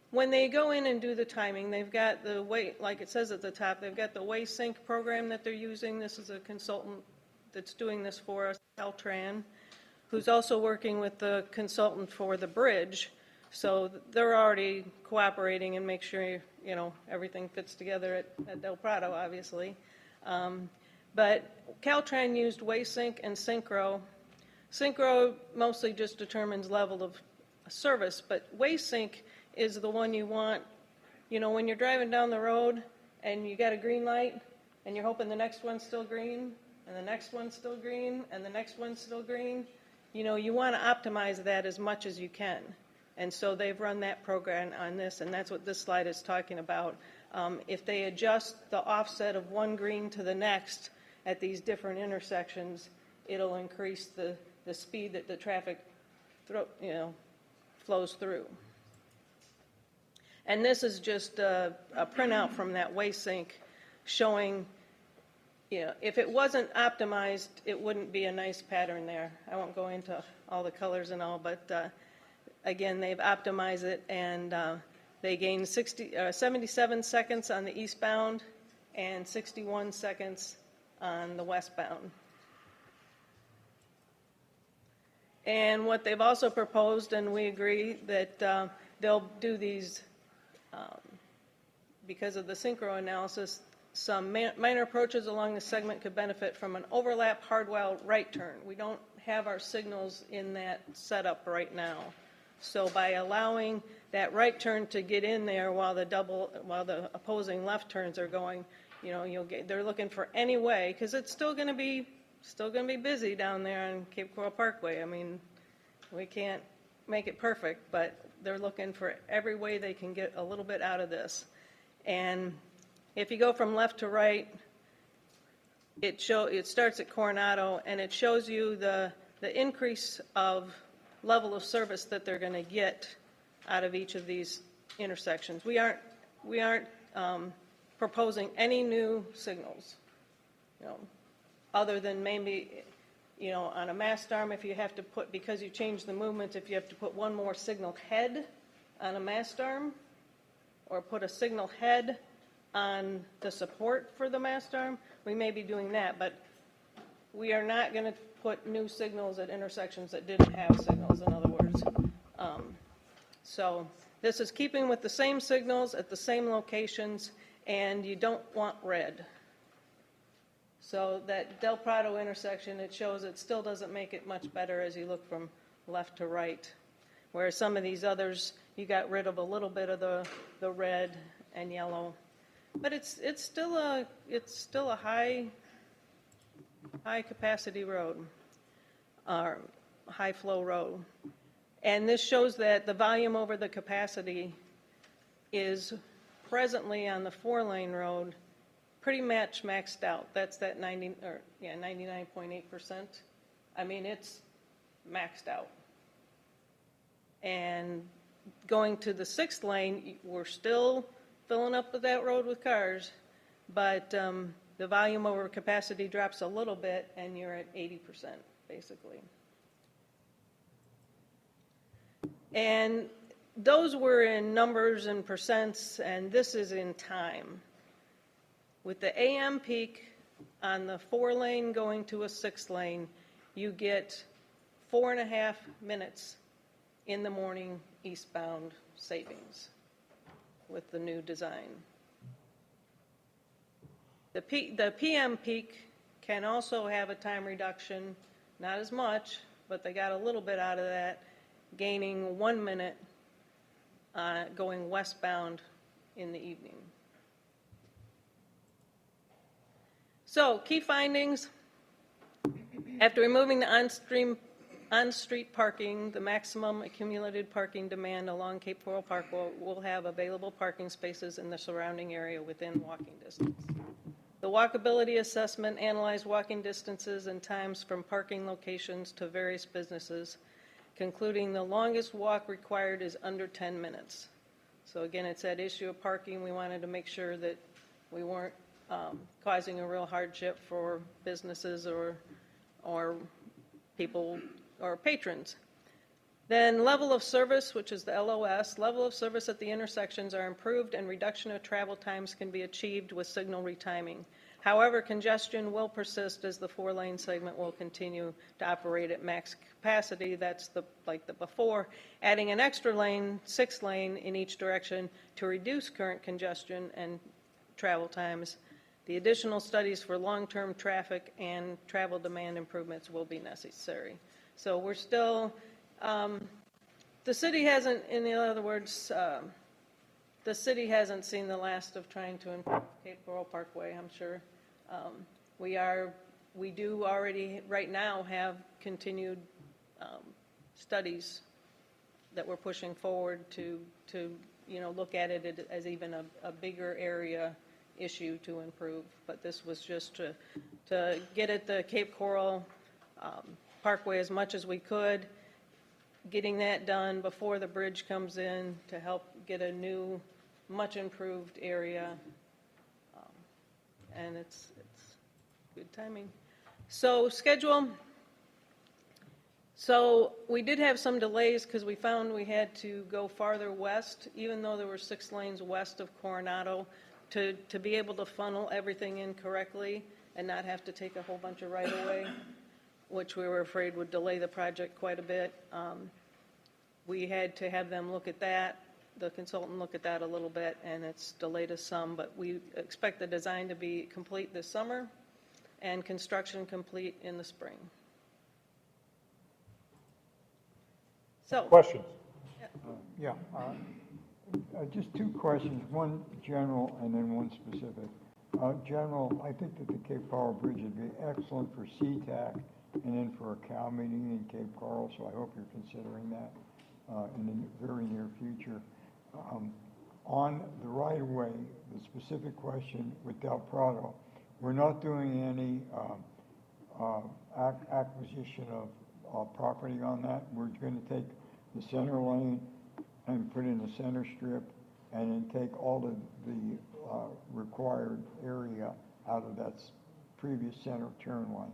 when they go in and do the timing, they've got the way, like it says at the top, they've got the way sync program that they're using. This is a consultant that's doing this for us, Caltran, who's also working with the consultant for the bridge. So they're already cooperating and make sure, you know, everything fits together at Del Prado, obviously. But Caltran used WaveSync and Synchro. Synchro mostly just determines level of service, but WaveSync is the one you want, you know, when you're driving down the road and you got a green light and you're hoping the next one's still green and the next one's still green and the next one's still green. You know, you want to optimize that as much as you can. And so they've run that program on this, and that's what this slide is talking about. If they adjust the offset of one green to the next at these different intersections, it'll increase the speed that the traffic flows through. And this is just a printout from that WaveSync showing, you know, if it wasn't optimized, it wouldn't be a nice pattern there. I won't go into all the colors and all, but again, they've optimized it, and they gained 77 seconds on the eastbound and 61 seconds on the westbound. And what they've also proposed, and we agree, that they'll do these, because of the synchro analysis, some minor approaches along the segment could benefit from an overlap hardwired right turn. We don't have our signals in that setup right now. So by allowing that right turn to get in there while the opposing left turns are going, you know, they're looking for any way, because it's still going to be busy down there on Cape Coral Parkway. I mean, we can't make it perfect, but they're looking for every way they can get a little bit out of this. And if you go from left to right, it starts at Coronado, and it shows you the increase of level of service that they're going to get out of each of these intersections. We aren't proposing any new signals, you know, other than maybe, you know, on a mast arm, if you have to put, because you change the movements, if you have to put one more signal head on a mast arm, or put a signal head on the support for the mast arm, we may be doing that, but we are not going to put new signals at intersections that didn't have signals, in other words. So this is keeping with the same signals at the same locations, and you don't want red. So that Del Prado intersection, it shows it still doesn't make it much better as you look from left to right, whereas some of these others, you got rid of a little bit of the red and yellow. But it's still a high capacity road, or high flow road. And this shows that the volume over the capacity is presently on the 4-lane road pretty much maxed out. That's that 99.8%. I mean, it's maxed out. And going to the 6th lane, we're still filling up that road with cars, but the volume over capacity drops a little bit, and you're at 80%, basically. And those were in numbers and percents, and this is in time. With the AM peak on the 4-lane going to a 6 lane, you get 4.5 minutes in the morning eastbound savings with the new design. The PM peak can also have a time reduction, not as much, but they got a little bit out of that, gaining 1 minute going westbound in the evening. So, key findings. After removing the on-street parking, the maximum accumulated parking demand along Cape Coral Park will have available parking spaces in the surrounding area within walking distance. The walkability assessment analyzed walking distances and times from parking locations to various businesses, concluding the longest walk required is under 10 minutes. So again, it's that issue of parking. We wanted to make sure that we weren't causing a real hardship for businesses or people or patrons. Then level of service, which is the LOS, level of service at the intersections are improved and reduction of travel times can be achieved with signal retiming. However, congestion will persist as the 4-lane segment will continue to operate at max capacity. That's like the before. Adding an extra lane, 6-lane in each direction to reduce current congestion and travel times. The additional studies for long-term traffic and travel demand improvements will be necessary. So we're still, the city hasn't, in other words, the city hasn't seen the last of trying to improve Cape Coral Parkway, I'm sure. We do already right now have continued studies that we're pushing forward to look at it as even a bigger area issue to improve. But this was just to get at the Cape Coral Parkway as much as we could, getting that done before the bridge comes in to help get a new, much improved area. And it's good timing. So schedule. So we did have some delays because we found we had to go farther west, even though there were 6 lanes west of Coronado, to be able to funnel everything in correctly and not have to take a whole bunch of right-of-way, which we were afraid would delay the project quite a bit. We had to have them look at that, the consultant look at that a little bit, and it's delayed us some, but we expect the design to be complete this summer and construction complete in the spring. So. Questions? Yeah, just 2 questions, one general and then one specific. General, I think that the Cape Coral Bridge would be excellent for SeaTac and then for a Cal meeting in Cape Coral, so I hope you're considering that in the very near future. On the right-of-way, the specific question with Del Prado, we're not doing any acquisition of property on that. We're going to take the center lane and put in the center strip and then take all of the required area out of that previous center turn lane.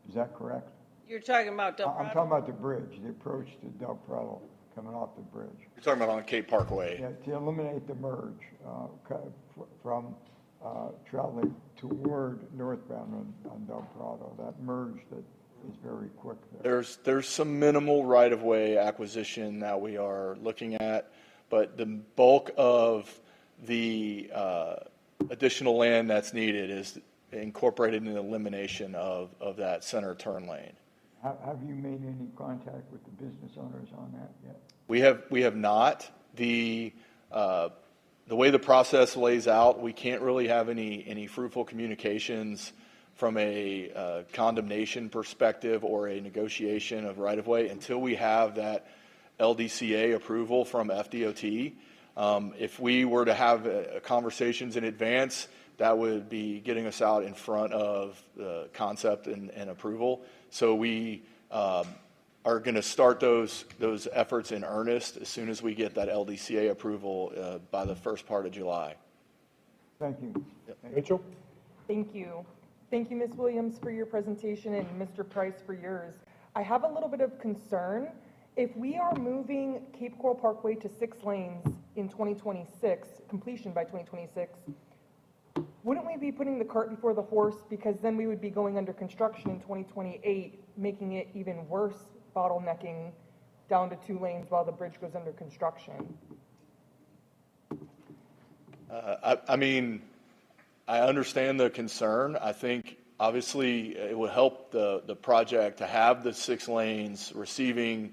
Is that correct? You're talking about Del Prado? I'm talking about the bridge, the approach to Del Prado coming off the bridge. You're talking about on Cape Parkway. Yeah, to eliminate the merge from traveling toward northbound on Del Prado, that merge that is very quick there. There's some minimal right-of-way acquisition that we are looking at, but the bulk of the additional land that's needed is incorporated in the elimination of that center turn lane. Have you made any contact with the business owners on that yet? We have not. The way the process lays out, we can't really have any fruitful communications from a condemnation perspective or a negotiation of right-of-way until we have that LDCA approval from FDOT. If we were to have conversations in advance, that would be getting us out in front of the concept and approval. So we are going to start those efforts in earnest as soon as we get that LDCA approval by the first part of July. Thank you. Rachel? Thank you. Thank you, Ms. Williams, for your presentation, and Mr. Price for yours. I have a little bit of concern. If we are moving Cape Coral Parkway to 6 lanes in 2026, completion by 2026, wouldn't we be putting the cart before the horse? Because then we would be going under construction in 2028, making it even worse, bottlenecking down to 2 lanes while the bridge goes under construction. I mean, I understand the concern. I think obviously it would help the project to have the 6 lanes receiving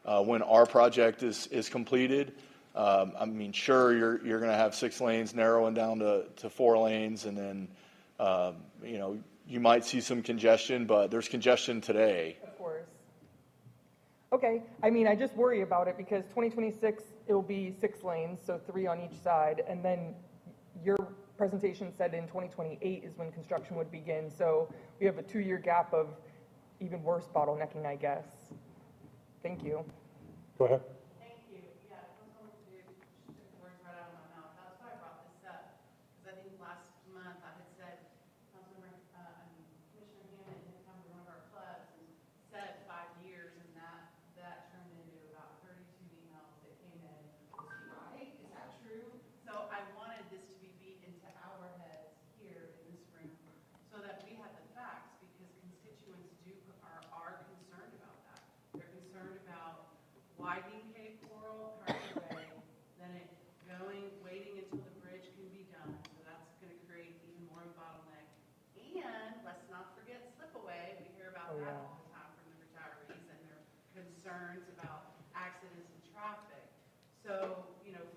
when our project is completed. I mean, sure, you're going to have 6 lanes narrowing down to 4 lanes, and then you might see some congestion, but there's congestion today. Of course. Okay, I mean, I just worry about it because 2026 it will be 6 lanes, so 3 on each side, and then your presentation said in 2028 is when construction would begin, so we have a 2-year gap of even worse bottlenecking, I guess. Thank you. Go ahead. Thank you. Yeah, Councilwoman Duke took the words right out of my mouth. That's why I brought this up, because I think last month I had said, Commissioner Hammond had come to one of our clubs and said 5 years, and that turned into about 32 emails that came in. Is he right? Is that true? So I wanted this to be beat into our heads here in this room So,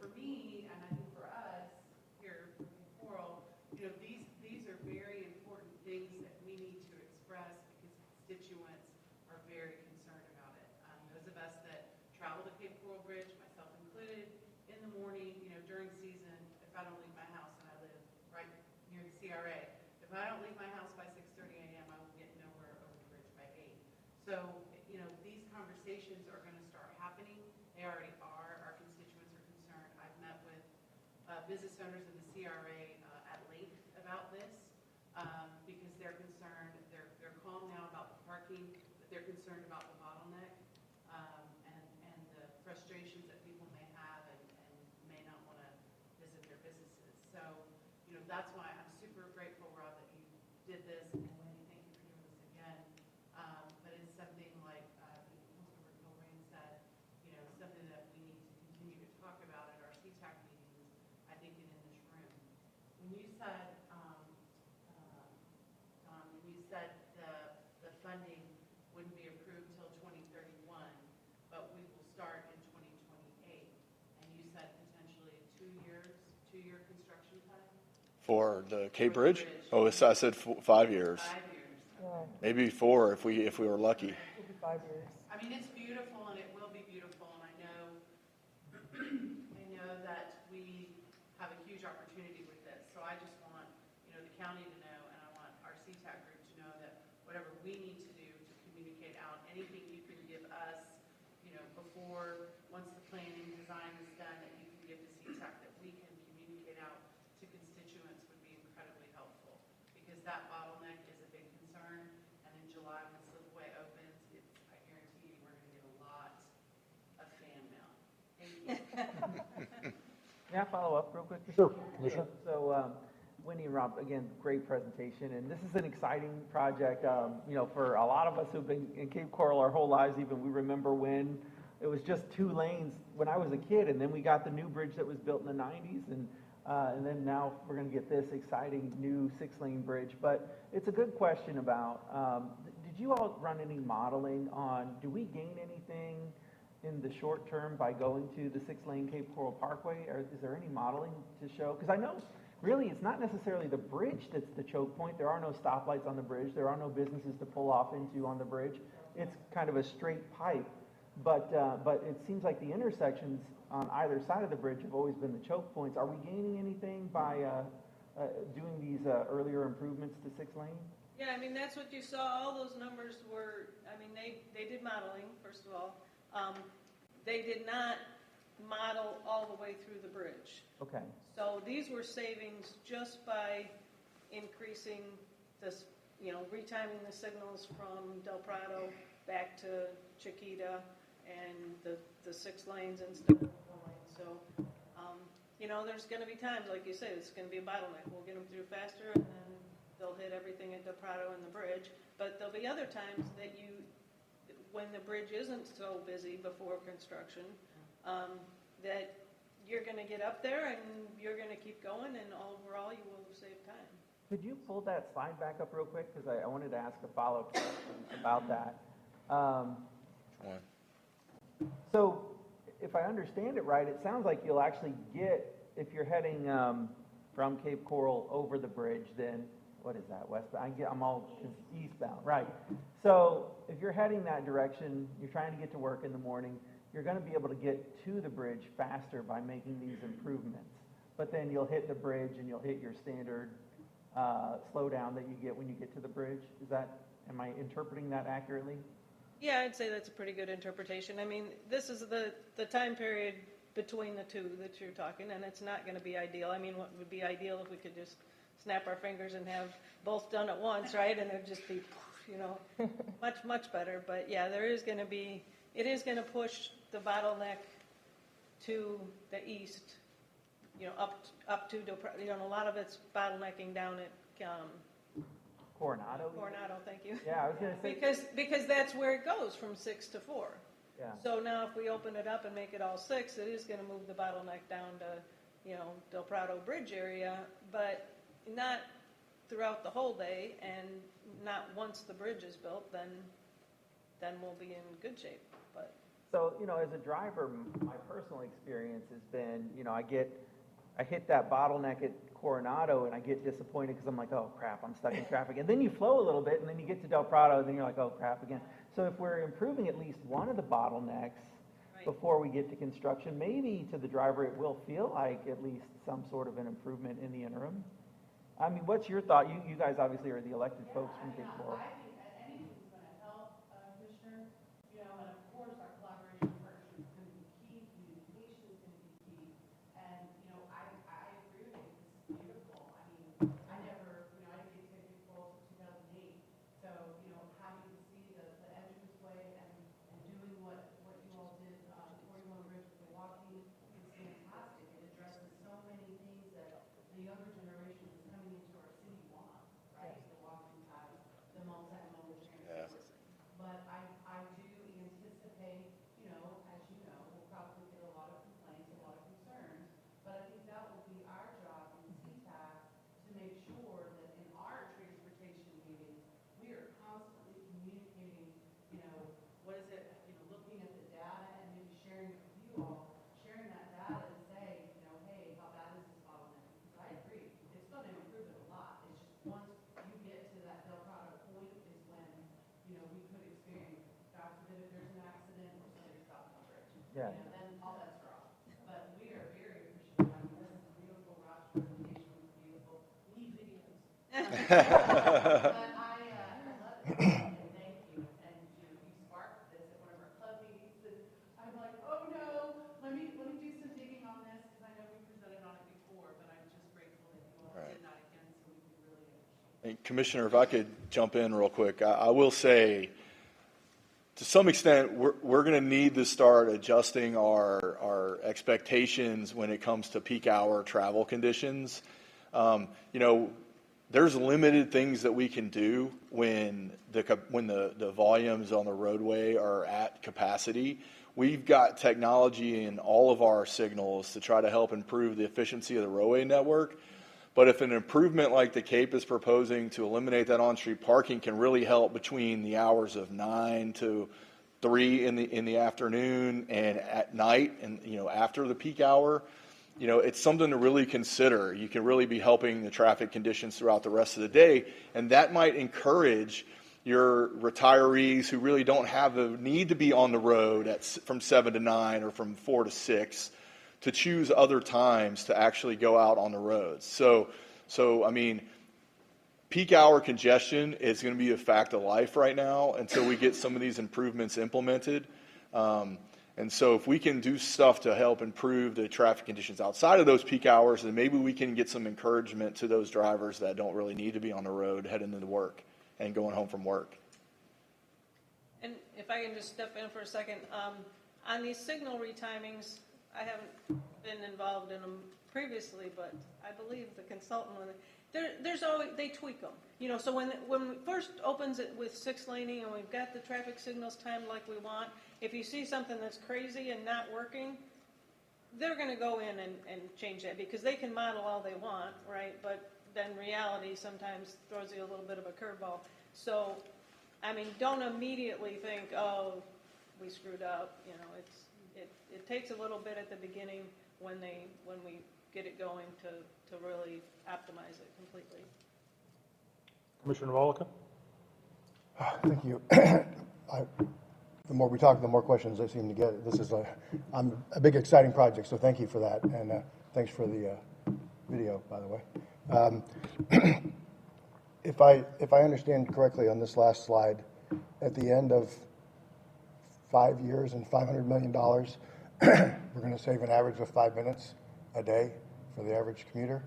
for me, and I think for us here in Coral, these are very important things that we need to express because constituents are very concerned about it. Those of us that travel to Cape Coral Bridge, myself included, in the morning, during season, if I don't leave my house, and I live right near the CRA, if I don't leave my house by 6:30 a.m., I will get nowhere over the bridge by 8. So, these conversations are going to start happening. They already are. Our constituents are concerned. I've met with business owners in the CRA at length about this because they're concerned. They're calm now about the parking, but they're concerned about the bottleneck and the frustrations that people may have and may not want to visit their businesses. So, that's why I'm super grateful, Rob, that you did this, and Wendy, thank you for doing this again. But it's something like Councilmember Kilrain said, something that we need to continue to talk about at our CTAC meetings, I think, and in this room. When you said, Don, when you said the funding wouldn't be approved till 2031, but we will start in 2028, and you said potentially 2 years, 2-year construction time? For the Cape Bridge? Oh, I said 5 years. 5 years. Maybe 4 if we were lucky. It'll be 5 years. I mean, it's beautiful, and it will be beautiful, and I know that we have a huge opportunity with this. So I just want, the county to know, and I want our CTAC group to know that whatever we need to do to communicate out, anything you can give us, before, once the planning design is done, that you can give to CTAC that we can communicate out to constituents would be incredibly helpful. Because that bottleneck is a big concern, and in July, when Slipway opens, I guarantee you, we're going to get a lot of fan mail. Thank you. May I follow up real quick? Sure, Commissioner. So, Wendy and Rob, again, great presentation, and this is an exciting project. For a lot of us who've been in Cape Coral our whole lives, even we remember when it was just 2 lanes when I was a kid, and then we got the new bridge that was built in the 90s, and then now we're going to get this exciting new 6-lane bridge. But it's a good question about, did you all run any modeling on, do we gain anything in the short term by going to the 6-lane Cape Coral Parkway? Or is there any modeling to show? Because I know really it's not necessarily the bridge that's the choke point. There are no stoplights on the bridge. There are no businesses to pull off into on the bridge. It's kind of a straight pipe. But it seems like the intersections on either side of the bridge have always been the choke points. Are we gaining anything by doing these earlier improvements to 6-lane? Yeah, I mean, that's what you saw. All those numbers were, they did modeling, first of all. They did not model all the way through the bridge. Okay. So these were savings just by increasing this, retiming the signals from Del Prado back to Chiquita and the 6 lanes instead of 4 lanes. So, there's going to be times, like you said, it's going to be a bottleneck. We'll get them through faster, and then they'll hit everything at Del Prado and the bridge. But there'll be other times that when the bridge isn't so busy before construction, that you're going to get up there and you're going to keep going, and overall you will save time. Could you pull that slide back up real quick? Because I wanted to ask a follow-up question about that. So if I understand it right, it sounds like you'll actually get, if you're heading from Cape Coral over the bridge, then what is that, westbound? I'm all eastbound, right. So if you're heading that direction, you're trying to get to work in the morning, you're going to be able to get to the bridge faster by making these improvements. But then you'll hit the bridge and you'll hit your standard slowdown that you get when you get to the bridge. Am I interpreting that accurately? Yeah, I'd say that's a pretty good interpretation. I mean, this is the time period between the two that you're talking, and it's not going to be ideal. I mean, what would be ideal if we could just snap our fingers and have both done at once, right? And it'd just be, much, much better. But yeah, it is going to push the bottleneck to the east, up to, a lot of it's bottlenecking down at Coronado? Coronado, thank you. Yeah, I was going to say. Because that's where it goes from 6 to 4. Yeah. So now if we open it up and make it all 6, it is going to move the bottleneck down to, Del Prado Bridge area, but not throughout the whole day, and not once the bridge is built, then we'll be in good shape. But So, as a driver, my personal experience has been, I hit that bottleneck at Coronado and I get disappointed because I'm like, oh crap, I'm stuck in traffic. And then you flow a little bit and then you get to Del Prado and then you're like, oh crap again. So if we're improving at least one of the bottlenecks before we get to construction, maybe to the driver it will feel like at least some sort of an improvement in the interim. I mean, what's your thought? You guys obviously are the elected folks from Cape Coral. I think that anything's going to help, Commissioner, and of course, our collaboration partnership is going to be key, communication is going to be key, and, I agree with you, this is beautiful. I mean, I didn't get to Cape Coral until 2008, so, having to see the entranceway and doing what you all did, 41 Ridge with the walking is fantastic. It addresses so many things that the younger generation is coming into our city wants, right? The walking paths, the multimodal transportation. But I do anticipate, as you know, we'll probably get a lot of complaints, a lot of concerns, but I think that will be our job in CTAC to make sure that in our transportation meetings, we are constantly communicating, what is it, looking at the data and maybe sharing it with you all, sharing that data and say, hey, how bad is this bottleneck? Because I agree, it's going to improve it a lot. It's just once you get to that Del Prado point is when, we could experience, God forbid, if there's an accident or somebody stops on the bridge. Yeah. Then all that's wrong. But we are very appreciative. I mean, this is a beautiful Ross presentation with beautiful neat videos. But I love it, and thank you. And you sparked this at one of our club meetings, and I'm like, oh no, let me do some digging on this, because I know we presented on it before, but I'm just grateful that you all did that again, so we can really appreciate it. Commissioner, if I could jump in real quick, I will say, to some extent, we're going to need to start adjusting our expectations when it comes to peak hour travel conditions. There's limited things that we can do when the volumes on the roadway are at capacity. We've got technology in all of our signals to try to help improve the efficiency of the roadway network. But if an improvement like the Cape is proposing to eliminate that on-street parking can really help between the hours of 9 to 3 in the afternoon and at night and after the peak hour, it's something to really consider. You can really be helping the traffic conditions throughout the rest of the day, and that might encourage your retirees who really don't have the need to be on the road from 7 to 9 or from 4 to 6 to choose other times to actually go out on the roads. So I mean, peak hour congestion is going to be a fact of life right now until we get some of these improvements implemented. And so if we can do stuff to help improve the traffic conditions outside of those peak hours, then maybe we can get some encouragement to those drivers that don't really need to be on the road heading into work and going home from work. And if I can just step in for a second, on these signal retimings, I haven't been involved in them previously, but I believe the consultant, there's always, they tweak them. So when it first opens it with 6 laning and we've got the traffic signals timed like we want, if you see something that's crazy and not working, they're going to go in and change that, because they can model all they want, right? But then reality sometimes throws you a little bit of a curveball. So, I mean, don't immediately think, oh, we screwed up. It takes a little bit at the beginning when we get it going to really optimize it completely. Commissioner Walker? Thank you. The more we talk, the more questions I seem to get. This is a big, exciting project, so thank you for that, and thanks for the video, by the way. If I understand correctly on this last slide, at the end of 5 years and $500 million, we're going to save an average of 5 minutes a day for the average commuter?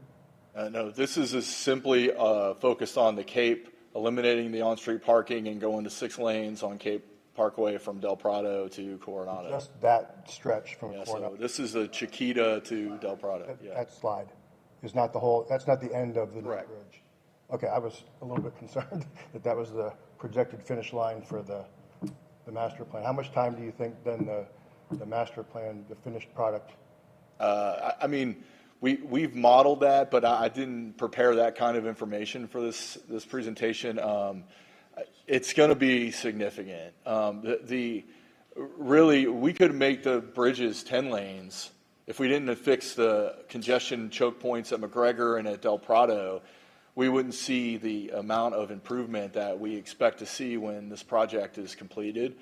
No, this is simply focused on the Cape, eliminating the on-street parking and going to 6 lanes on Cape Parkway from Del Prado to Coronado. Just that stretch from Coronado. So this is a Chiquita to Del Prado. That slide is not the whole, that's not the end of the new Correct. bridge. Okay, I was a little bit concerned that was the projected finish line for the master plan. How much time do you think then the master plan, the finished product? I mean, we've modeled that, but I didn't prepare that kind of information for this presentation. It's going to be significant. really, we could make the bridges 10 lanes if we didn't fix the congestion choke points at McGregor and at Del Prado. We wouldn't see the amount of improvement that we expect to see when this project is completed.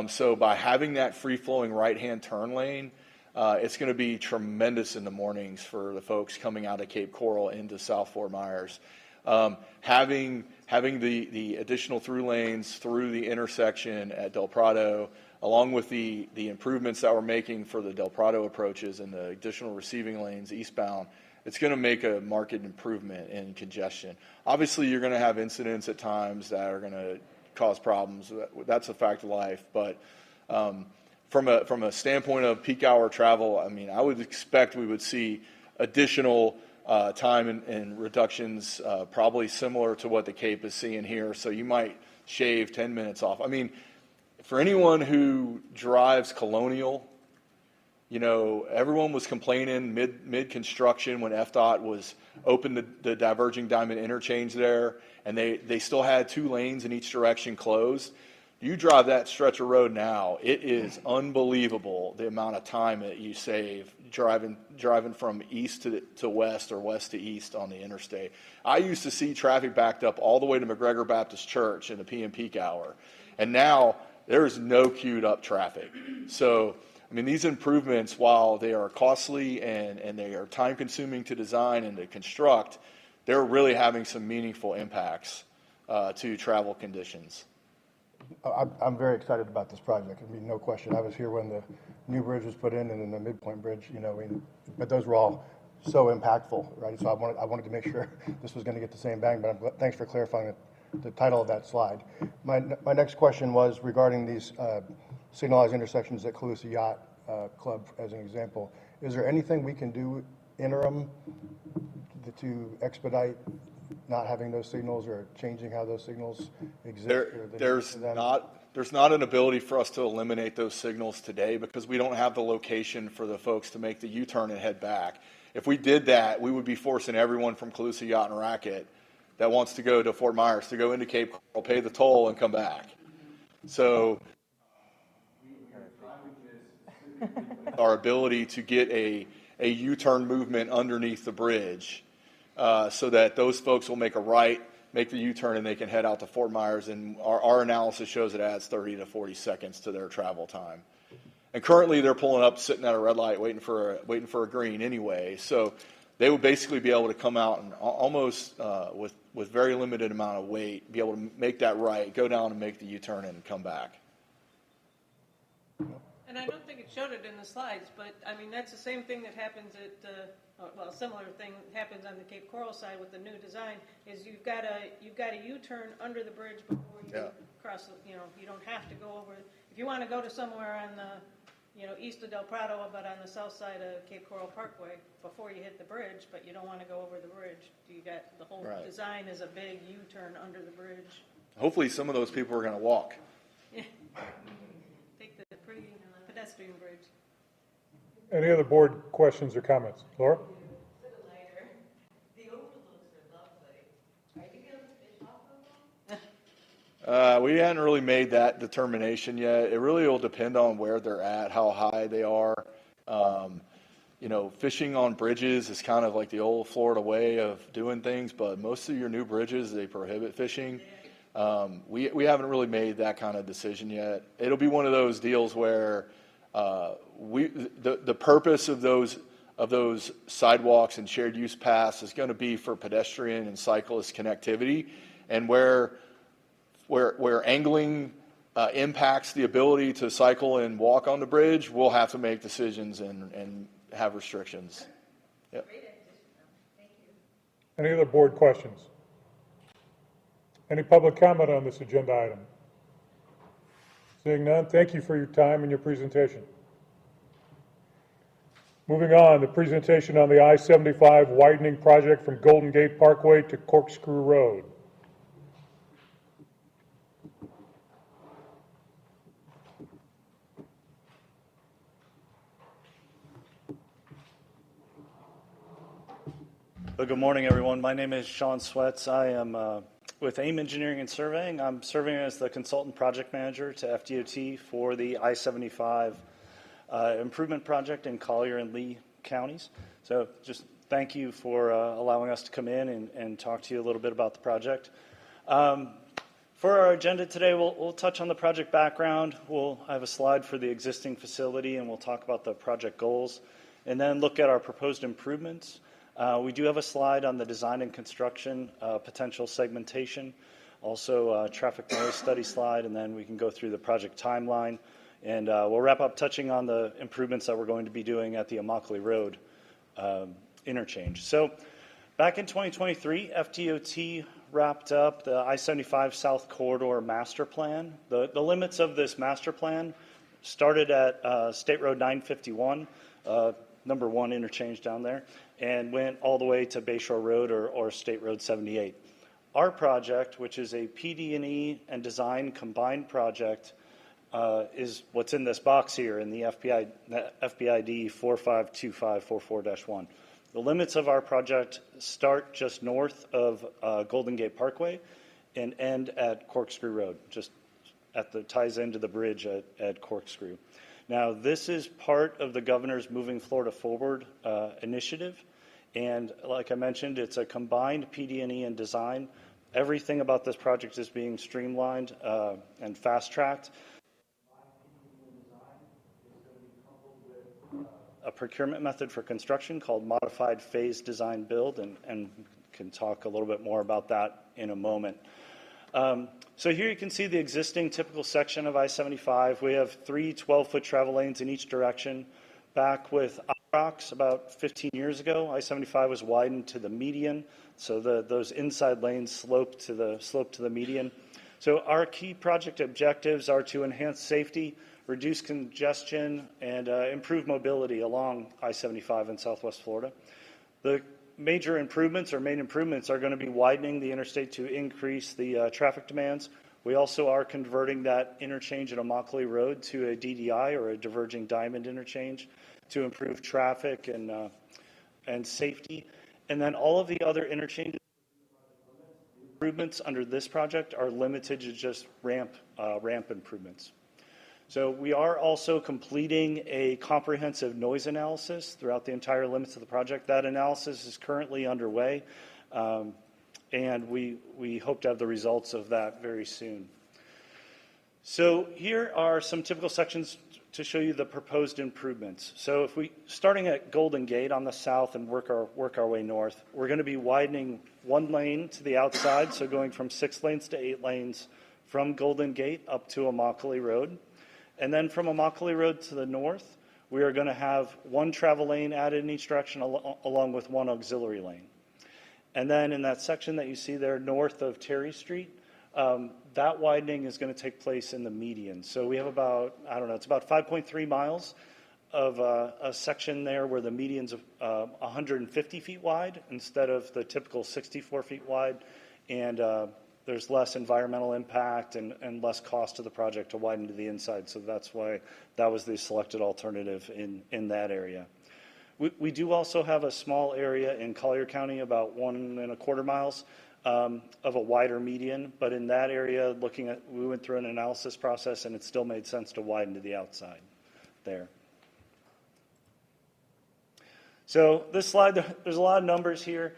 So by having that free-flowing right-hand turn lane, it's going to be tremendous in the mornings for the folks coming out of Cape Coral into South Fort Myers. Having the additional through lanes through the intersection at Del Prado, along with the improvements that we're making for the Del Prado approaches and the additional receiving lanes eastbound, it's going to make a marked improvement in congestion. Obviously, you're going to have incidents at times that are going to cause problems. That's a fact of life. But from a standpoint of peak hour travel, I mean, I would expect we would see additional time and reductions, probably similar to what the Cape is seeing here. So you might shave 10 minutes off. I mean, for anyone who drives Colonial, you know, everyone was complaining mid-construction when FDOT was open the diverging diamond interchange there, and they still had 2 lanes in each direction closed. You drive that stretch of road now, it is unbelievable the amount of time that you save driving from east to west or west to east on the interstate. I used to see traffic backed up all the way to McGregor Baptist Church in the PM peak hour, and now there is no queued up traffic. So, I mean, these improvements, while they are costly and they are time consuming to design and to construct, they're really having some meaningful impacts to travel conditions. I'm very excited about this project. I mean, no question. I was here when the new bridge was put in and then the midpoint bridge, you know, but those were all so impactful, right? So I wanted to make sure this was going to get the same bang, but thanks for clarifying the title of that slide. My next question was regarding these signalized intersections at Calusa Yacht Club, as an example. Is there anything we can do interim to expedite not having those signals or changing how those signals exist? There's not an ability for us to eliminate those signals today because we don't have the location for the folks to make the U-turn and head back. If we did that, we would be forcing everyone from Calusa Yacht and Racket that wants to go to Fort Myers to go into Cape Coral, pay the toll, and come back. So our ability to get a U-turn movement underneath the bridge so that those folks will make a right, make the U-turn, and they can head out to Fort Myers. And our analysis shows it adds 30 to 40 seconds to their travel time. And currently they're pulling up, sitting at a red light, waiting for a green anyway. So they would basically be able to come out and almost with very limited amount of weight, be able to make that right, go down and make the U-turn and come back. And I don't think it showed it in the slides, but I mean, that's the same thing that happens at, well, a similar thing happens on the Cape Coral side with the new design, is you've got a U-turn under the bridge before you cross, you know, you don't have to go over. If you want to go to somewhere on the, you know, east of Del Prado, but on the south side of Cape Coral Parkway, before you hit the bridge, but you don't want to go over the bridge. You got the whole design is a big U-turn under the bridge. Hopefully some of those people are going to walk. Take the pretty pedestrian bridge. Any other board questions or comments? Laura? The overlooks are lovely. Are you going to fish off of them? We hadn't really made that determination yet. It really will depend on where they're at, how high they are. You know, fishing on bridges is kind of like the old Florida way of doing things, but most of your new bridges, they prohibit fishing. We haven't really made that kind of decision yet. It'll be one of those deals where the purpose of those sidewalks and shared use paths is going to be for pedestrian and cyclist connectivity, and where angling impacts the ability to cycle and walk on the bridge, we'll have to make decisions and have restrictions. Yep. Any other board questions? Any public comment on this agenda item? Seeing none, thank you for your time and your presentation. Moving on, the presentation on the I-75 widening project from Golden Gate Parkway to Corkscrew Road. Good morning, everyone. My name is Sean Sweats. I am with AIM Engineering and Surveying. I'm serving as the consultant project manager to FDOT for the I-75 improvement project in Collier and Lee counties. So just thank you for allowing us to come in and talk to you a little bit about the project. For our agenda today, we'll touch on the project background. I have a slide for the existing facility, and we'll talk about the project goals, and then look at our proposed improvements. We do have a slide on the design and construction potential segmentation, also a traffic noise study slide, and then we can go through the project timeline. And we'll wrap up touching on the improvements that we're going to be doing at the Immokalee Road interchange. So back in 2023, FDOT wrapped up the I-75 South Corridor Master Plan. The limits of this master plan started at State Road 951, number 1 interchange down there, and went all the way to Bayshore Road or State Road 78. Our project, which is a PD&E and design combined project, is what's in this box here in the FBID 452544-1. The limits of our project start just north of Golden Gate Parkway and end at Corkscrew Road, just ties into the bridge at Corkscrew. Now, this is part of the governor's Moving Florida Forward initiative, and like I mentioned, it's a combined PD&E and design. Everything about this project is being streamlined and fast-tracked. A procurement method for construction called modified phase design build, and can talk a little bit more about that in a moment. So here you can see the existing typical section of I-75. We have 3 12-foot travel lanes in each direction. Back with IROCs about 15 years ago, I-75 was widened to the median, so those inside lanes slope to the median. So our key project objectives are to enhance safety, reduce congestion, and improve mobility along I-75 in Southwest Florida. The major improvements or main improvements are going to be widening the interstate to increase the traffic demands. We also are converting that interchange at Immokalee Road to a DDI, or a diverging diamond interchange, to improve traffic and safety. And then all of the other interchanges improvements under this project are limited to just ramp improvements. So we are also completing a comprehensive noise analysis throughout the entire limits of the project. That analysis is currently underway, and we hope to have the results of that very soon. So here are some typical sections to show you the proposed improvements. So if starting at Golden Gate on the south and work our way north, we're going to be widening 1 lane to the outside, so going from 6 lanes to 8 lanes from Golden Gate up to Immokalee Road. And then from Immokalee Road to the north, we are going to have 1 travel lane added in each direction along with 1 auxiliary lane. And then in that section that you see there north of Terry Street, that widening is going to take place in the median. So we have about, it's about 5.3 miles of a section there where the median's 150 feet wide instead of the typical 64 feet wide. And there's less environmental impact and less cost to the project to widen to the inside. So that's why that was the selected alternative in that area. We do also have a small area in Collier County, about 1.25 miles of a wider median. But in that area, we went through an analysis process, and it still made sense to widen to the outside there. So this slide, there's a lot of numbers here.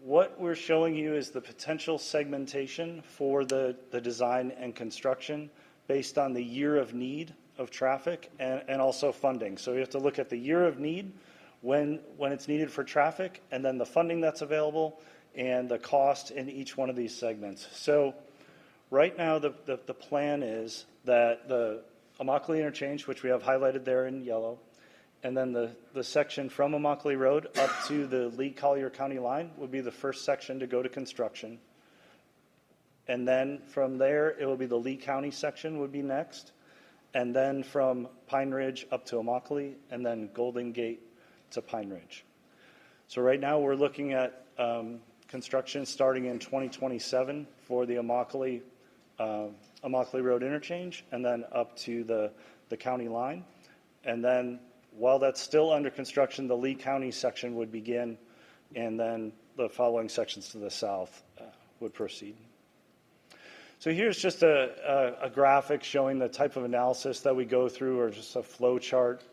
What we're showing you is the potential segmentation for the design and construction based on the year of need of traffic and also funding. So we have to look at the year of need, when it's needed for traffic, and then the funding that's available and the cost in each one of these segments. So right now the plan is that the Immokalee interchange, which we have highlighted there in yellow, and then the section from Immokalee Road up to the Lee-Collier County line would be the first section to go to construction. And then from there, it will be the Lee County section would be next. And then from Pine Ridge up to Immokalee, and then Golden Gate to Pine Ridge. So right now we're looking at construction starting in 2027 for the Immokalee Road interchange, and then up to the county line. And then while that's still under construction, the Lee County section would begin, and then the following sections to the south would proceed. So here's just a graphic showing the type of analysis that we go through, or just a flow chart.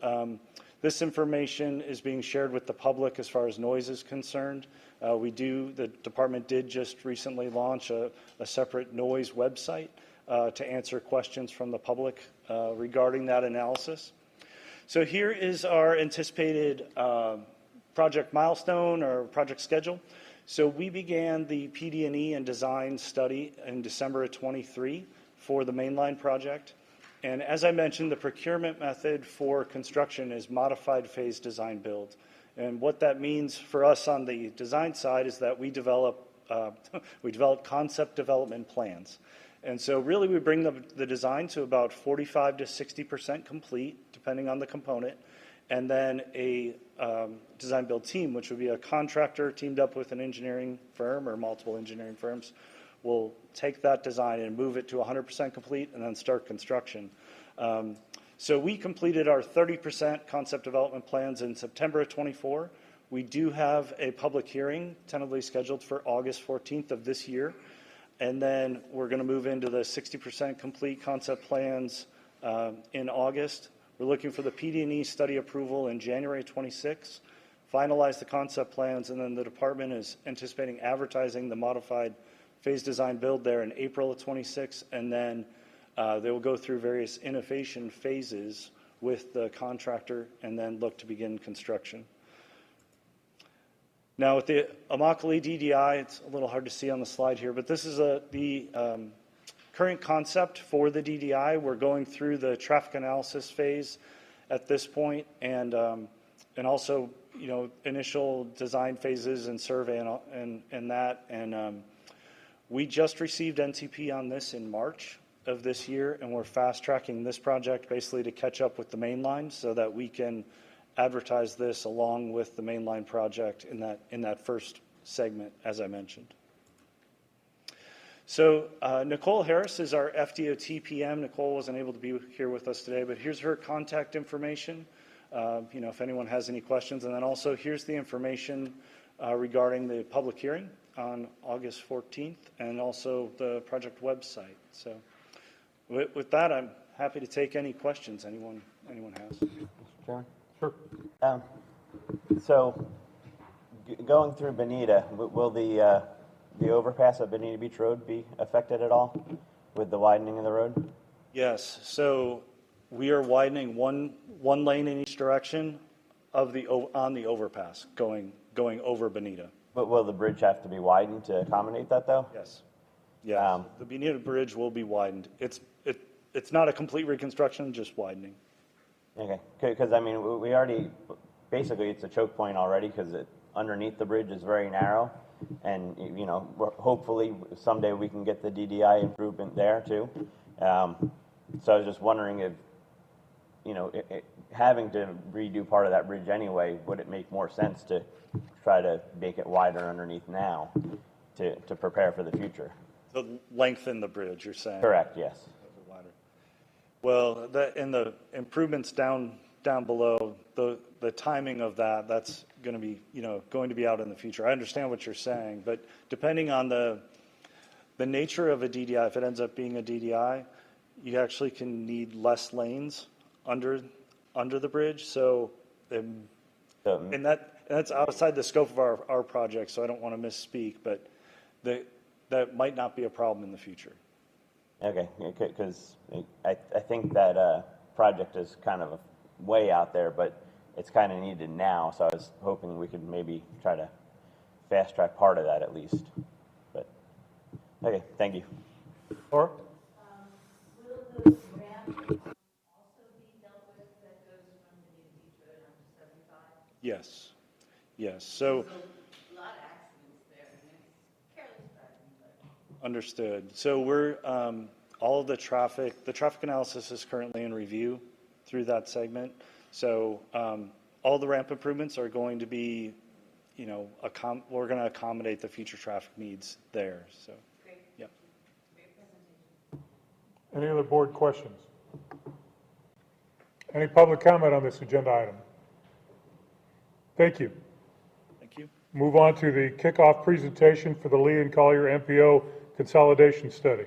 This information is being shared with the public as far as noise is concerned. The department did just recently launch a separate noise website to answer questions from the public regarding that analysis. So here is our anticipated project milestone or project schedule. So we began the PD&E and design study in December of 23 for the mainline project. And as I mentioned, the procurement method for construction is modified phase design build. And what that means for us on the design side is that we develop concept development plans. And so really we bring the design to about 45 to 60% complete, depending on the component. And then a design build team, which would be a contractor teamed up with an engineering firm or multiple engineering firms, will take that design and move it to 100% complete and then start construction. So we completed our 30% concept development plans in September of 24. We do have a public hearing tentatively scheduled for August 14th of this year. And then we're going to move into the 60% complete concept plans in August. We're looking for the PD&E study approval in January 26, finalize the concept plans, and then the department is anticipating advertising the modified phase design build there in April of 26, and then they will go through various innovation phases with the contractor and then look to begin construction. Now with the Immokalee DDI, it's a little hard to see on the slide here, but this is the current concept for the DDI. We're going through the traffic analysis phase at this point, and also initial design phases and survey and that. And we just received NCP on this in March of this year, and we're fast tracking this project basically to catch up with the main line so that we can advertise this along with the mainline project in that first segment, as I mentioned. So Nicole Harris is our FDOT PM. Nicole wasn't able to be here with us today, but here's her contact information, if anyone has any questions. And then also here's the information regarding the public hearing on August 14th and also the project website. So with that, I'm happy to take any questions anyone has. Mr. Chairman? Sure. So going through Bonita, will the overpass at Bonita Beach Road be affected at all with the widening of the road? Yes. So we are widening one lane in each direction on the overpass going over Bonita. But will the bridge have to be widened to accommodate that, though? Yes. Yeah. The Bonita Bridge will be widened. It's not a complete reconstruction, just widening. Okay. Because I mean, we already basically it's a choke point already because underneath the bridge is very narrow. And, hopefully someday we can get the DDI improvement there too. So I was just wondering if, having to redo part of that bridge anyway, would it make more sense to try to make it wider underneath now to prepare for the future? To lengthen the bridge, you're saying? Correct, yes. Well, and the improvements down below, the timing of that's going to be out in the future. I understand what you're saying, but depending on the nature of a DDI, if it ends up being a DDI, you actually can need less lanes under the bridge. So, and that's outside the scope of our project, so I don't want to misspeak, but that might not be a problem in the future. Okay, because I think that project is kind of way out there, but it's kind of needed now, so I was hoping we could maybe try to fast track part of that at least. But, okay, thank you. Laura? Will the ramp also be dealt with that goes from the Bonita Beach Road onto 75? Yes. So There's a lot of accidents there, and it's careless driving, but... Understood. So we're all of the traffic analysis is currently in review through that segment. So all the ramp improvements are going to be, we're going to accommodate the future traffic needs there. So, Great. Yep. Great presentation. Any other board questions? Any public comment on this agenda item? Thank you. Thank you. Move on to the kickoff presentation for the Lee and Collier MPO consolidation study.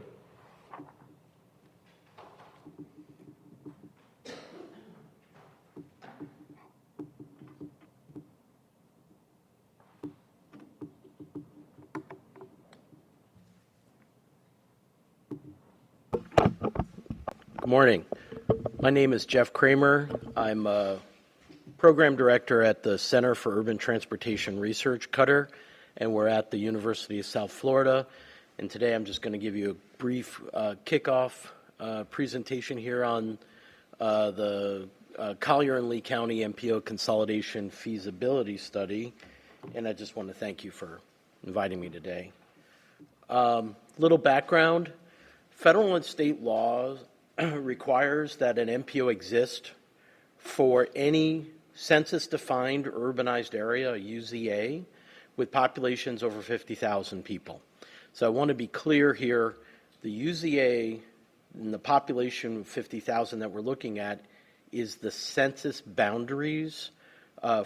Good morning. My name is Jeff Kramer. I'm a program director at the Center for Urban Transportation Research, Qatar, and we're at the University of South Florida. And today I'm just going to give you a brief kickoff presentation here on the Collier and Lee County MPO consolidation feasibility study. And I just want to thank you for inviting me today. Little background. Federal and state laws requires that an MPO exist for any census-defined urbanized area, a UZA, with populations over 50,000 people. So I want to be clear here, the UZA and the population of 50,000 that we're looking at is the census boundaries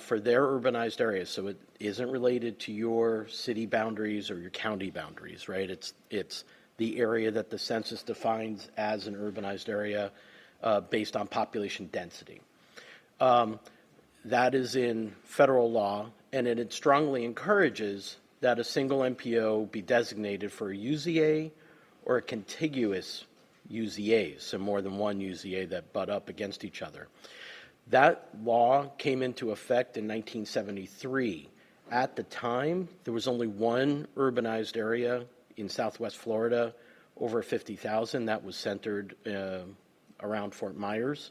for their urbanized areas. So it isn't related to your city boundaries or your county boundaries, right? It's the area that the census defines as an urbanized area based on population density. That is in federal law, and it strongly encourages that a single MPO be designated for a UZA or a contiguous UZA, so more than one UZA that butt up against each other. That law came into effect in 1973. At the time, there was only one urbanized area in Southwest Florida, over 50,000. That was centered around Fort Myers.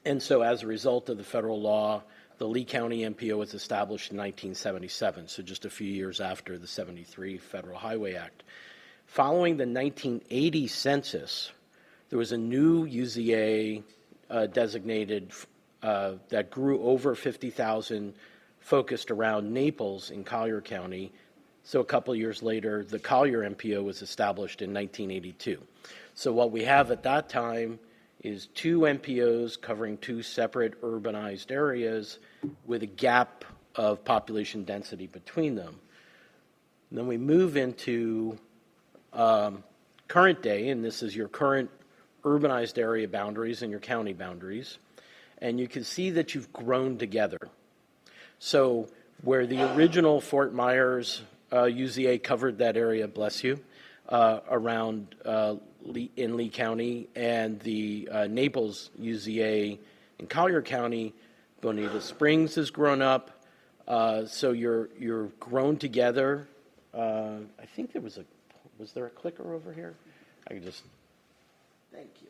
And so as a result of the federal law, the Lee County MPO was established in 1977, so just a few years after the 73 Federal Highway Act. Following the 1980 census, there was a new UZA designated that grew over 50,000, focused around Naples in Collier County. So a couple of years later, the Collier MPO was established in 1982. So what we have at that time is two MPOs covering two separate urbanized areas with a gap of population density between them. And then we move into current day, and this is your current urbanized area boundaries and your county boundaries. And you can see that you've grown together. So where the original Fort Myers UZA covered that area, bless you, around in Lee County, and the Naples UZA in Collier County, Bonita Springs has grown up. So you're grown together. I think was there a clicker over here? I can just, thank you.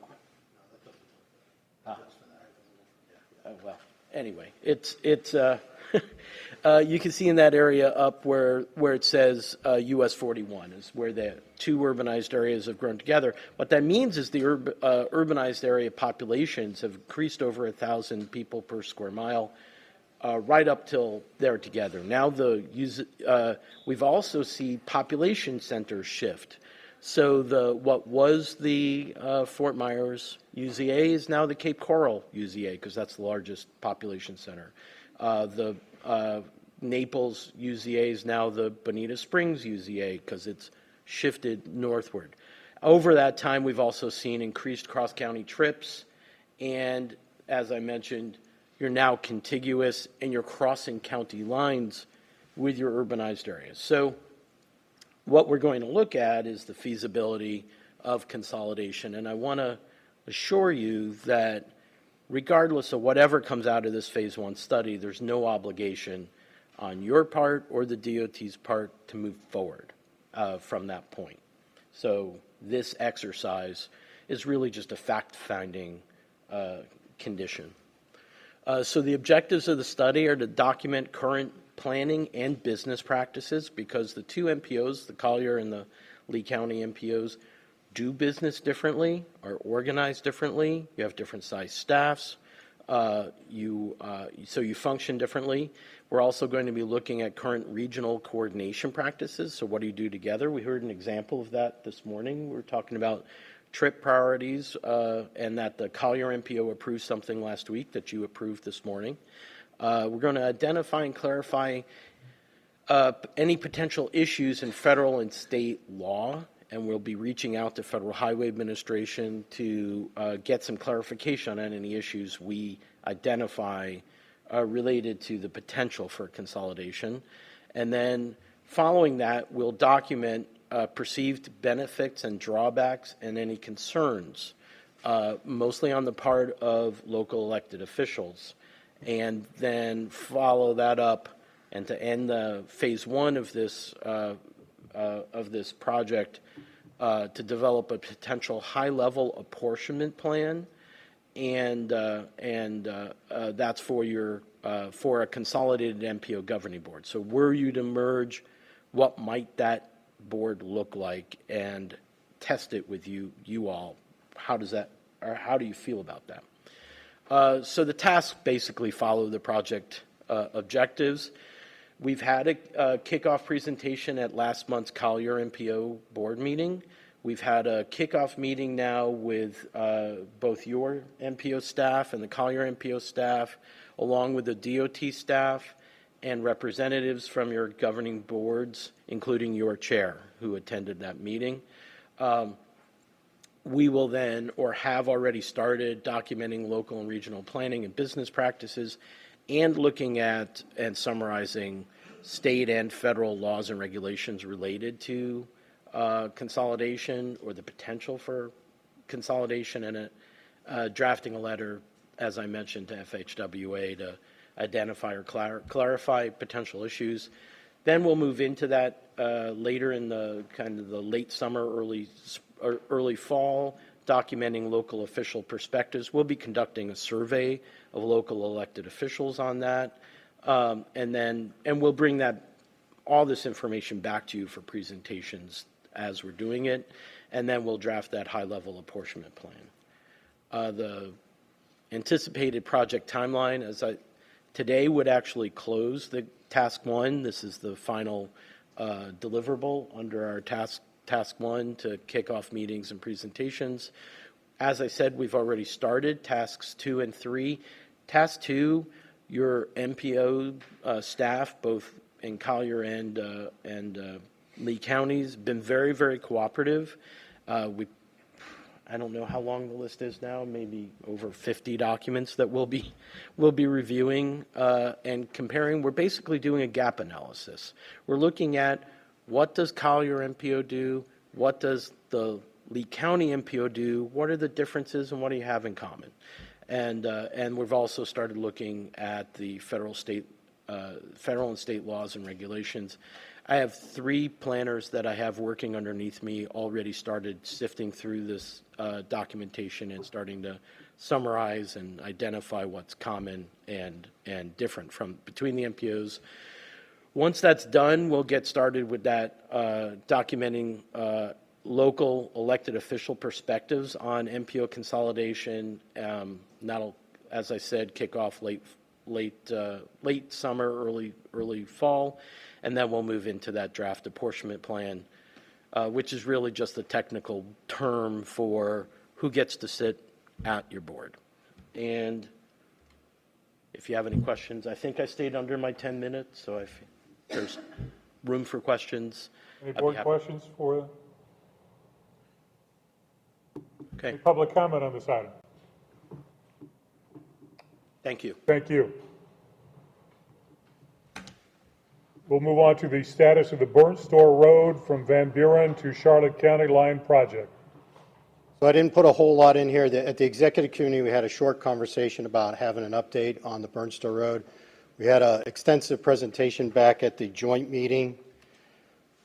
Well, anyway, it's you can see in that area up where it says US 41 is where the two urbanized areas have grown together. What that means is the urbanized area populations have increased over 1,000 people per square mile right up till they're together. Now we've also seen population centers shift. So what was the Fort Myers UZA is now the Cape Coral UZA because that's the largest population center. The Naples UZA is now the Bonita Springs UZA because it's shifted northward. Over that time, we've also seen increased cross-county trips, and as I mentioned, you're now contiguous and you're crossing county lines with your urbanized areas. So what we're going to look at is the feasibility of consolidation, and I want to assure you that regardless of whatever comes out of this phase one study, there's no obligation on your part or the DOT's part to move forward from that point. So this exercise is really just a fact-finding condition. So the objectives of the study are to document current planning and business practices because the two MPOs, the Collier and the Lee County MPOs, do business differently, are organized differently. You have different size staffs. So you function differently. We're also going to be looking at current regional coordination practices. So what do you do together? We heard an example of that this morning. We were talking about trip priorities, and that the Collier MPO approved something last week that you approved this morning. We're going to identify and clarify any potential issues in federal and state law, and we'll be reaching out to Federal Highway Administration to get some clarification on any issues we identify related to the potential for consolidation. And then following that, we'll document perceived benefits and drawbacks and any concerns, mostly on the part of local elected officials, and then follow that up. And to end the phase one of this project, to develop a potential high-level apportionment plan, and that's for a consolidated MPO governing board. So were you to merge, what might that board look like, and test it with you all? How does that, or how do you feel about that? So the tasks basically follow the project objectives. We've had a kickoff presentation at last month's Collier MPO board meeting. We've had a kickoff meeting now with both your MPO staff and the Collier MPO staff, along with the DOT staff and representatives from your governing boards, including your chair, who attended that meeting. We will then, or have already started, documenting local and regional planning and business practices, and looking at and summarizing state and federal laws and regulations related to consolidation or the potential for consolidation, and drafting a letter, as I mentioned, to FHWA to identify or clarify potential issues. Then we'll move into that later in the kind of the late summer, early fall, documenting local official perspectives. We'll be conducting a survey of local elected officials on that, and we'll bring all this information back to you for presentations as we're doing it, and then we'll draft that high-level apportionment plan. The anticipated project timeline, today would actually close the task one. This is the final deliverable under our task one to kick off meetings and presentations. As I said, we've already started tasks 2 and 3. Task 2, your MPO staff, both in Collier and Lee counties, been very, very cooperative. I don't know how long the list is now, maybe over 50 documents that we'll be reviewing and comparing. We're basically doing a gap analysis. We're looking at what does Collier MPO do, what does the Lee County MPO do, what are the differences, and what do you have in common? And we've also started looking at the federal and state laws and regulations. I have 3 planners that I have working underneath me already started sifting through this documentation and starting to summarize and identify what's common and different between the MPOs. Once that's done, we'll get started with that documenting local elected official perspectives on MPO consolidation. That'll, as I said, kick off late summer, early fall, and then we'll move into that draft apportionment plan, which is really just a technical term for who gets to sit at your board. And if you have any questions, I think I stayed under my 10 minutes, so if there's room for questions. Any board questions for you? Okay. Any public comment on this item? Thank you. Thank you. We'll move on to the status of the Burnt Store Road from Van Buren to Charlotte County Line project. So I didn't put a whole lot in here. At the executive committee, we had a short conversation about having an update on the Burnt Store Road. We had an extensive presentation back at the joint meeting.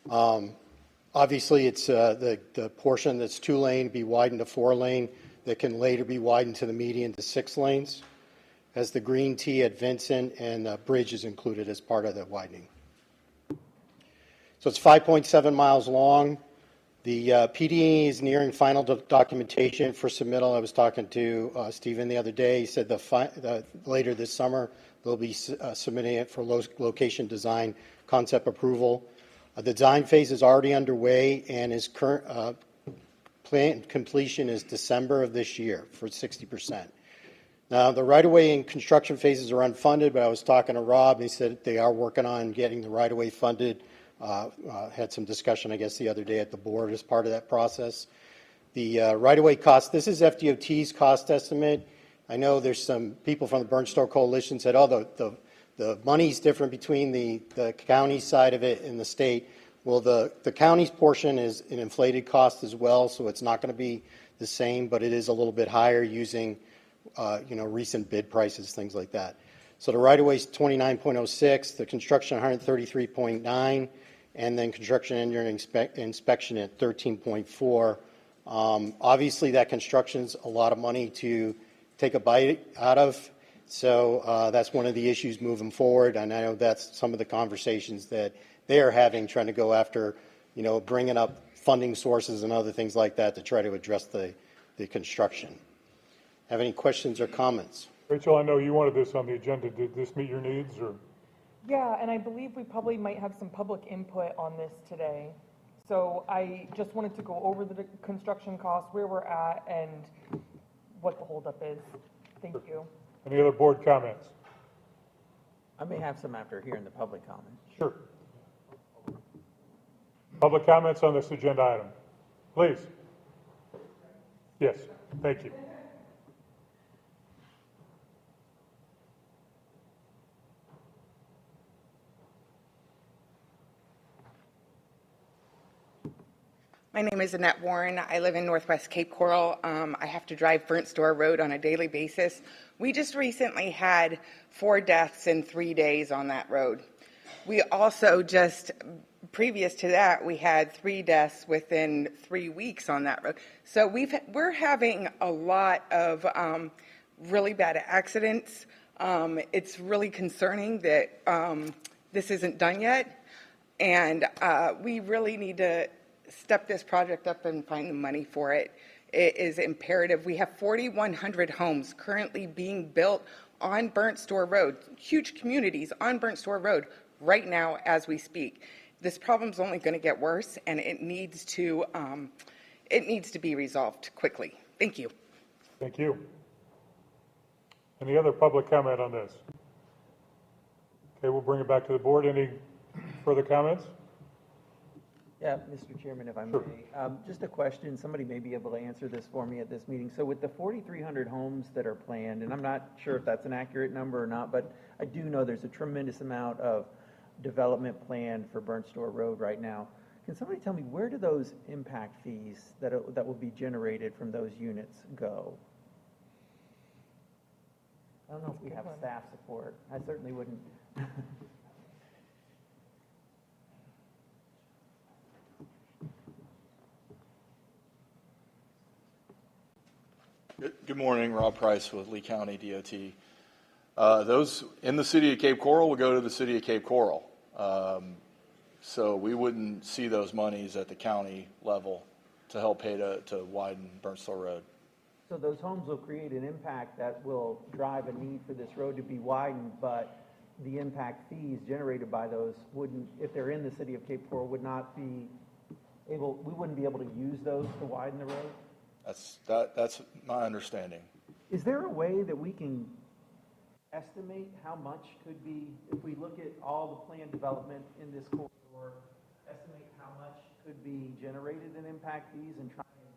Obviously, it's the portion that's 2-lane be widened to 4-lane that can later be widened to the median to 6 lanes. Has the green T at Vincent, and the bridge is included as part of the widening. So it's 5.7 miles long. The PD is nearing final documentation for submittal. I was talking to Stephen the other day. He said later this summer they'll be submitting it for location design concept approval. The design phase is already underway and is Plant completion is December of this year for 60%. Now, the right-of-way and construction phases are unfunded, but I was talking to Rob, and he said they are working on getting the right-of-way funded. Had some discussion, I guess, the other day at the board as part of that process. The right-of-way cost, this is FDOT's cost estimate. I know there's some people from the Burnt Store Coalition said, oh, the money's different between the county side of it and the state. Well, the county's portion is an inflated cost as well, so it's not going to be the same, but it is a little bit higher using recent bid prices, things like that. So the right-of-way is 29.06, the construction 133.9, and then construction engineering inspection at 13.4. Obviously, that construction's a lot of money to take a bite out of, so that's one of the issues moving forward, and I know that's some of the conversations that they are having, trying to go after, bringing up funding sources and other things like that to try to address the construction. Have any questions or comments? Rachel, I know you wanted this on the agenda. Did this meet your needs, or? Yeah, and I believe we probably might have some public input on this today. So I just wanted to go over the construction costs, where we're at, and what the holdup is. Thank you. Any other board comments? I may have some after hearing the public comment. Sure. Public comments on this agenda item, please. Yes, thank you. My name is Annette Warren. I live in Northwest Cape Coral. I have to drive Burnt Store Road on a daily basis. We just recently had 4 deaths in 3 days on that road. We also previous to that, we had 3 deaths within 3 weeks on that road. So we're having a lot of really bad accidents. It's really concerning that this isn't done yet, and we really need to step this project up and find the money for it. It is imperative. We have 4,100 homes currently being built on Burnt Store Road, huge communities on Burnt Store Road right now as we speak. This problem's only going to get worse, and it needs to be resolved quickly. Thank you. Thank you. Any other public comment on this? Okay, we'll bring it back to the board. Any further comments? Yeah, Mr. Chairman, if I may. Just a question, somebody may be able to answer this for me at this meeting. So with the 4,300 homes that are planned, and I'm not sure if that's an accurate number or not, but I do know there's a tremendous amount of development planned for Burnt Store Road right now. Can somebody tell me, where do those impact fees that will be generated from those units go? I don't know if we have staff support. I certainly wouldn't. Good morning, Rob Price with Lee County DOT. Those in the city of Cape Coral will go to the city of Cape Coral. So we wouldn't see those monies at the county level to help pay to widen Burnt Store Road. So those homes will create an impact that will drive a need for this road to be widened, but the impact fees generated by those wouldn't, if they're in the city of Cape Coral, would not be able, we wouldn't be able to use those to widen the road? That's my understanding. Is there a way that we can estimate how much could be, if we look at all the planned development in this corridor, estimate how much could be generated in impact fees and try and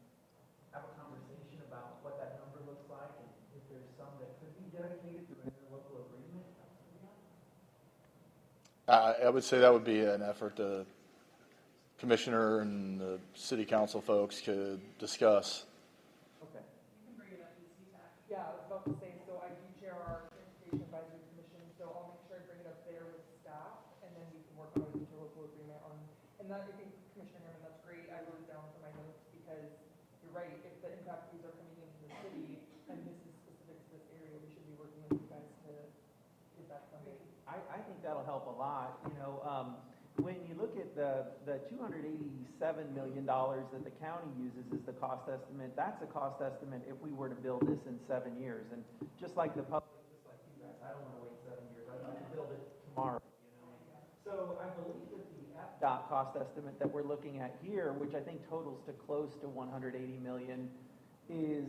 have a conversation about what that number looks like, and if there's some that could be dedicated through an interlocal agreement? I would say that would be an effort the commissioner and the city council folks could discuss. Okay. You can bring it up to CTAC. Yeah, I was about to say, so I do chair our Transportation Advisory Commission, so I'll make sure I bring it up there with staff, and then we can work on an interlocal agreement on, and that, I think, Commissioner Herman, that's great. I wrote it down for my notes, because you're right, if the impact fees are coming into the city, and this is specific to this area, we should be working with you guys to get that funding. I think that'll help a lot. You know, when you look at the $287 million that the county uses as the cost estimate, that's a cost estimate if we were to build this in 7 years. And just like the public, just like you guys, I don't want to wait 7 years. I'd like to build it tomorrow. You know? So I believe that dot cost estimate that we're looking at here, which I think totals to close to 180 million, is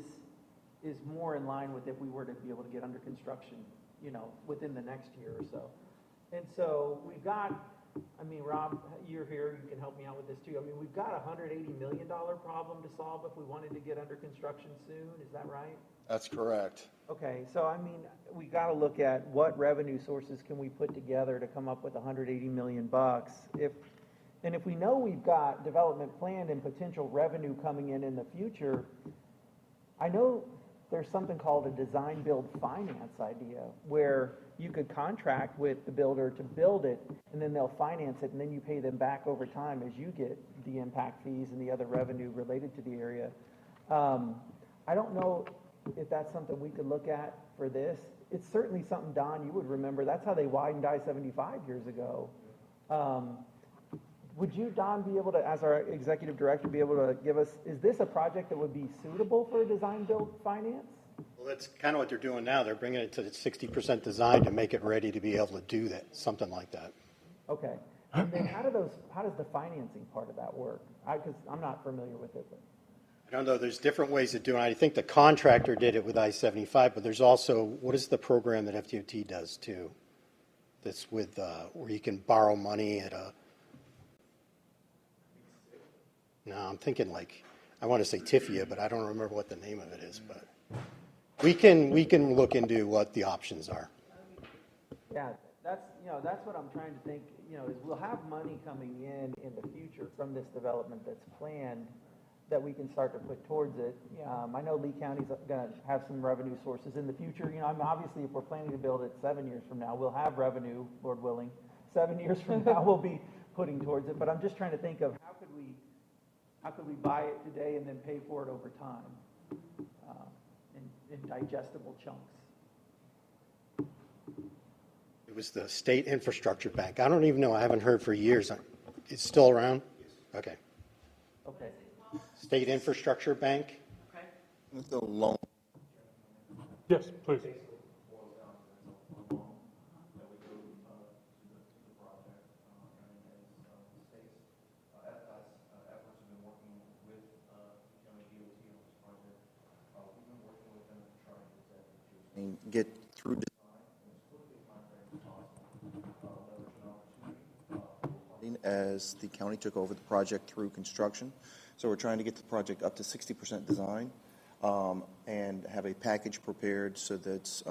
more in line with if we were to be able to get under construction, within the next year or so. And so we've got, Rob, you're here, you can help me out with this too. We've got a $180 million problem to solve if we wanted to get under construction soon, is that right? That's correct. Okay, so we got to look at what revenue sources can we put together to come up with 180 million bucks. If we know we've got development planned and potential revenue coming in the future, I know there's something called a design build finance idea where you could contract with the builder to build it and then they'll finance it and then you pay them back over time as you get the impact fees and the other revenue related to the area. I don't know if that's something we could look at for this. It's certainly something, Don, you would remember. That's how they widened I-75 years ago. Would you, Don, be able to, as our executive director, be able to give us, is this a project that would be suitable for a design build finance? Well, that's kind of what they're doing now. They're bringing it to the 60% design to make it ready to be able to do that, something like that. Okay. And then how does the financing part of that work? Because I'm not familiar with it. But. I don't know. There's different ways of doing it. I think the contractor did it with I-75, but there's also, what is the program that FDOT does too? That's with, where you can borrow money at a, no, I'm thinking I want to say TIFIA, but I don't remember what the name of it is, but we can look into what the options are. Yeah, that's what I'm trying to think, is we'll have money coming in the future from this development that's planned that we can start to put towards it. I know Lee County's going to have some revenue sources in the future. Obviously, if we're planning to build it 7 years from now, we'll have revenue, Lord willing. 7 years from now, we'll be putting towards it. But I'm just trying to think of how could we buy it today and then pay for it over time in digestible chunks. It was the State Infrastructure Bank. I don't even know. I haven't heard for years. It's still around? Okay. Okay. State Infrastructure Bank? Okay. It's a loan. Yes, please. And get through design as the county took over the project through construction. So we're trying to get the project up to 60% design and have a package prepared so that's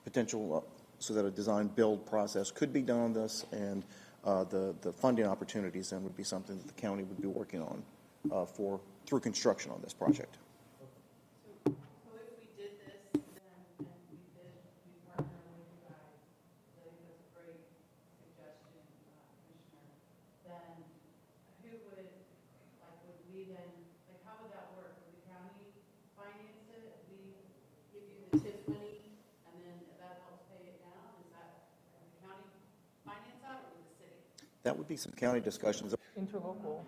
potential, so that a design build process could be done on this, and the funding opportunities then would be something that the county would be working on through construction on this project. That would be some county discussions. Interlocal.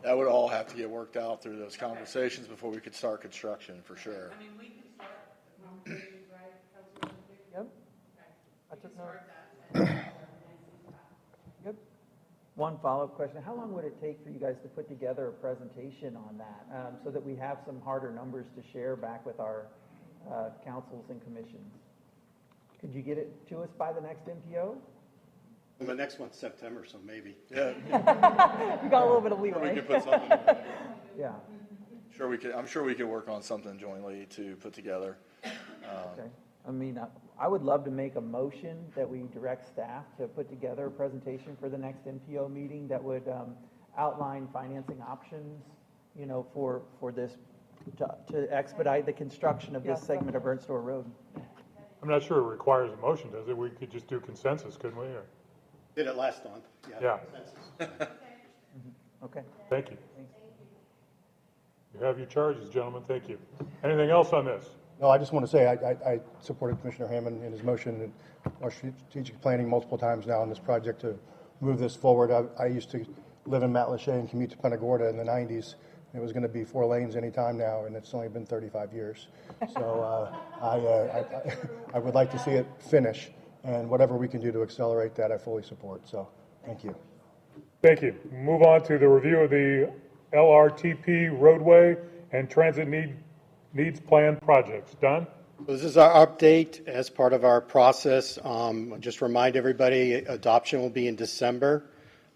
That would all have to get worked out through those conversations before we could start construction, for sure. We can start the conversations, right, Councilman? Yep. I took note. Yep. One follow-up question. How long would it take for you guys to put together a presentation on that so that we have some harder numbers to share back with our councils and commissions? Could you get it to us by the next MPO? Well, the next one's September, so maybe. Yeah. You got a little bit of leeway. We could put something. Yeah. Sure, I'm sure we could work on something jointly to put together. Okay. I would love to make a motion that we direct staff to put together a presentation for the next MPO meeting that would outline financing options, for this to expedite the construction of this segment of Ernst Store Road. I'm not sure it requires a motion, does it? We could just do consensus, couldn't we? Or? Did it last month. Yeah. Okay. Thank you. You have your charges, gentlemen. Thank you. Anything else on this? No, I just want to say I supported Commissioner Hammond in his motion and our strategic planning multiple times now on this project to move this forward. I used to live in Matlacha and commute to Punta Gorda in the 90s It was going to be 4 lanes anytime now, and it's only been 35 years. So I would like to see it finish, and whatever we can do to accelerate that, I fully support. So thank you. Thank you. Move on to the review of the LRTP roadway and transit needs plan projects. Don? This is our update as part of our process. Just remind everybody, adoption will be in December.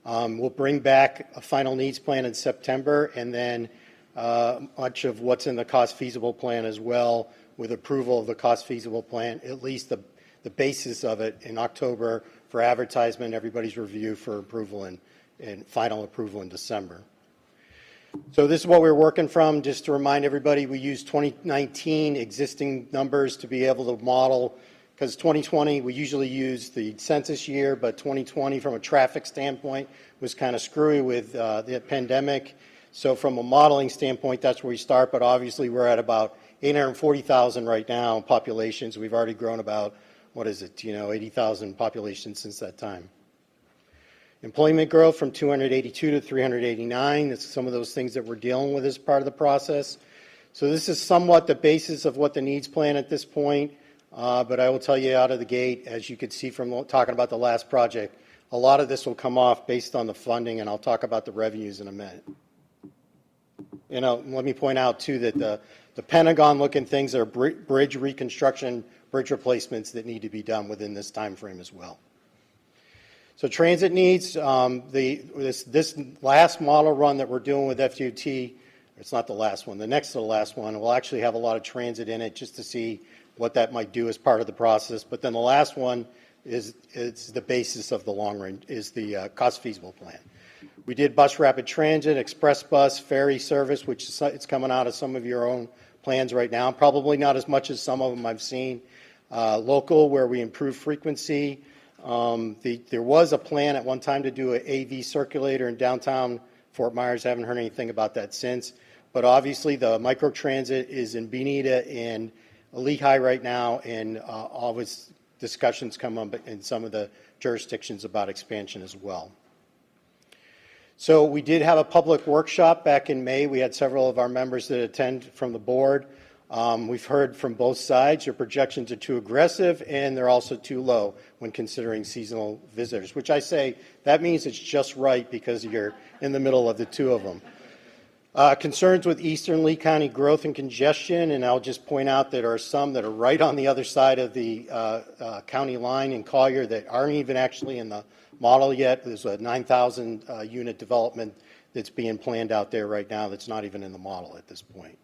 We'll bring back a final needs plan in September, and then much of what's in the cost feasible plan as well, with approval of the cost feasible plan, at least the basis of it in October for advertisement, everybody's review for approval and final approval in December. So this is what we're working from. Just to remind everybody, we use 2019 existing numbers to be able to model, because 2020, we usually use the census year, but 2020 from a traffic standpoint was kind of screwy with the pandemic. So from a modeling standpoint, that's where we start, but obviously we're at about 840,000 right now in populations. We've already grown about, 80,000 populations since that time. Employment growth from 282 to 389. That's some of those things that we're dealing with as part of the process. So this is somewhat the basis of what the needs plan at this point. But I will tell you out of the gate, as you could see from talking about the last project, a lot of this will come off based on the funding, and I'll talk about the revenues in a minute. Let me point out, too, that the Pentagon-looking things are bridge reconstruction, bridge replacements that need to be done within this time frame as well. So transit needs, this last model run that we're doing with FUT, it's not the last one, the next to the last one, will actually have a lot of transit in it just to see what that might do as part of the process. But then the last one is the basis of the long range, is the cost feasible plan. We did bus rapid transit, express bus, ferry service, which it's coming out of some of your own plans right now, probably not as much as some of them I've seen. Local, where we improve frequency. There was a plan at one time to do an AV circulator in downtown Fort Myers. Haven't heard anything about that since. But obviously the microtransit is in Bonita and Lehigh right now, and always discussions come up in some of the jurisdictions about expansion as well. So we did have a public workshop back in May. We had several of our members that attend from the board. We've heard from both sides. Your projections are too aggressive, and they're also too low when considering seasonal visitors, which I say that means it's just right because you're in the middle of the two of them. Concerns with eastern Lee County growth and congestion, and I'll just point out that there are some that are right on the other side of the county line in Collier that aren't even actually in the model yet. There's a 9,000 unit development that's being planned out there right now that's not even in the model at this point.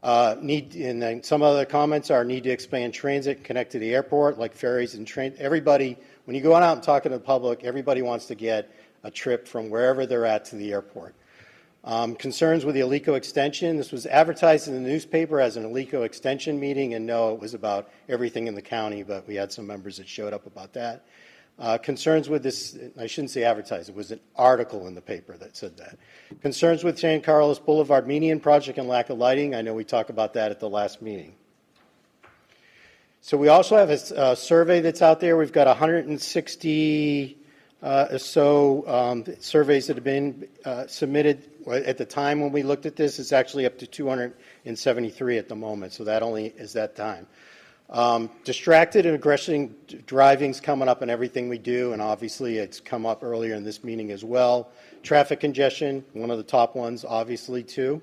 And then some other comments are need to expand transit, connect to the airport, like ferries and train. Everybody, when you go out and talk to the public, everybody wants to get a trip from wherever they're at to the airport. Concerns with the Alico extension. This was advertised in the newspaper as an Alico extension meeting, and no, it was about everything in the county, but we had some members that showed up about that. Concerns with this, I shouldn't say advertised, it was an article in the paper that said that. Concerns with San Carlos Boulevard median project and lack of lighting. I know we talked about that at the last meeting. So we also have a survey that's out there. We've got 160 surveys that have been submitted. At the time when we looked at this, it's actually up to 273 at the moment, so that only is that time. Distracted and aggressive driving's coming up in everything we do, and obviously it's come up earlier in this meeting as well. Traffic congestion, one of the top ones, obviously, too.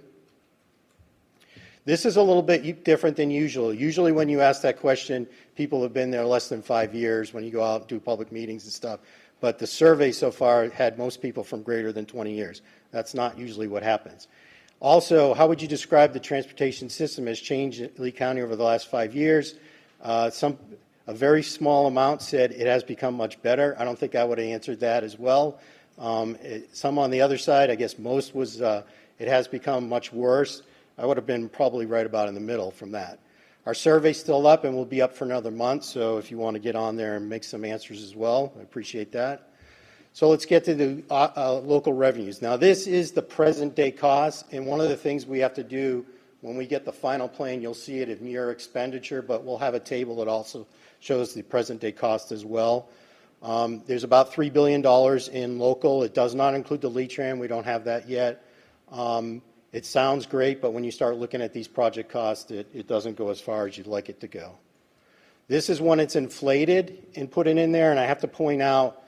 This is a little bit different than usual. Usually when you ask that question, people have been there less than 5 years when you go out and do public meetings and stuff. But the survey so far had most people from greater than 20 years. That's not usually what happens. Also, how would you describe the transportation system has changed in Lee County over the last 5 years? A very small amount said it has become much better. I don't think I would have answered that as well. Some on the other side, I guess most was it has become much worse. I would have been probably right about in the middle from that. Our survey's still up and will be up for another month, so if you want to get on there and make some answers as well, I appreciate that. So let's get to the local revenues. Now this is the present day cost, and one of the things we have to do when we get the final plan, you'll see it in your expenditure, but we'll have a table that also shows the present day cost as well. There's about $3 billion in local. It does not include the LETRAM. We don't have that yet. It sounds great, but when you start looking at these project costs, it doesn't go as far as you'd like it to go. This is when it's inflated and put it in there, and I have to point out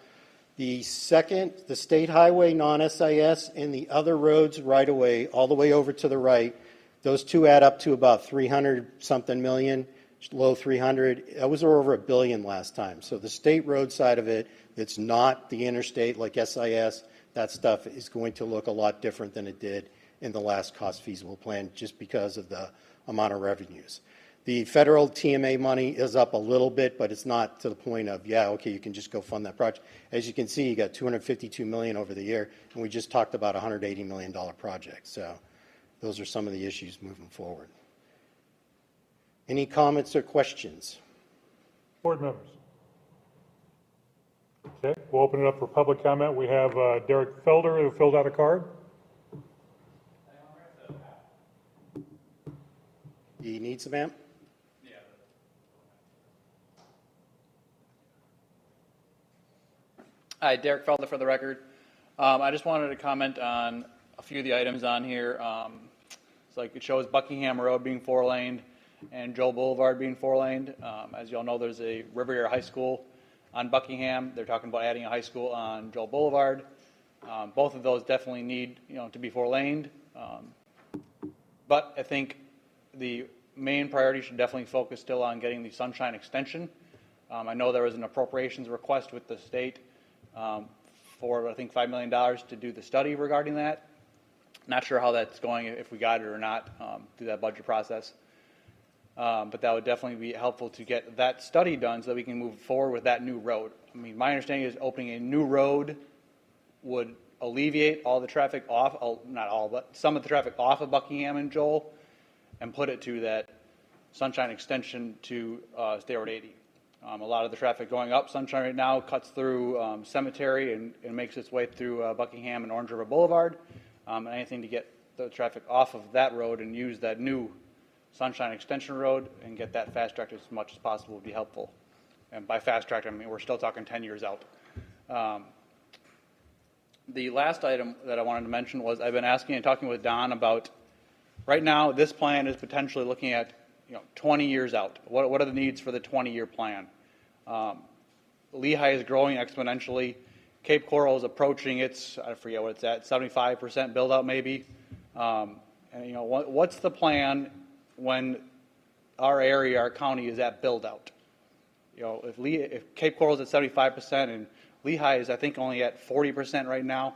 the state highway non-SIS and the other roads right away, all the way over to the right, those two add up to about 300-something million, low 300. That was over $1 billion last time. So the state road side of it, it's not the interstate like SIS, that stuff is going to look a lot different than it did in the last cost feasible plan just because of the amount of revenues. The federal TMA money is up a little bit, but it's not to the point of, yeah, okay, you can just go fund that project. As you can see, you got $252 million over the year, and we just talked about a $180 million project. So those are some of the issues moving forward. Any comments or questions? Board members? Okay, we'll open it up for public comment. We have Derek Felder who filled out a card. You need some amp? Yeah. Hi, Derek Felder for the record. I just wanted to comment on a few of the items on here. It's like it shows Buckingham Road being 4-laned and Joel Boulevard being 4-laned. As you all know, there's a Riviera High School on Buckingham. They're talking about adding a high school on Joel Boulevard. Both of those definitely need, to be 4-laned. But I think the main priority should definitely focus still on getting the Sunshine Extension. I know there was an appropriations request with the state for, I think, $5 million to do the study regarding that. Not sure how that's going, if we got it or not, through that budget process. But that would definitely be helpful to get that study done so that we can move forward with that new road. I mean, my understanding is opening a new road would alleviate all the traffic off, not all, but some of the traffic off of Buckingham and Joel, and put it to that Sunshine Extension to State Road 80. A lot of the traffic going up Sunshine right now cuts through Cemetery and makes its way through Buckingham and Orange River Boulevard. And anything to get the traffic off of that road and use that new Sunshine Extension Road and get that fast-tracked as much as possible would be helpful. And by fast-tracked, I mean we're still talking 10 years out. The last item that I wanted to mention was I've been asking and talking with Don about, right now, this plan is potentially looking at 20 years out. What are the needs for the 20-year plan? Lehigh is growing exponentially. Cape Coral is approaching its, I forget what it's at, 75% build out maybe. And what's the plan when our area, our county is at build out? If Cape Coral is at 75% and Lehigh is, I think, only at 40% right now.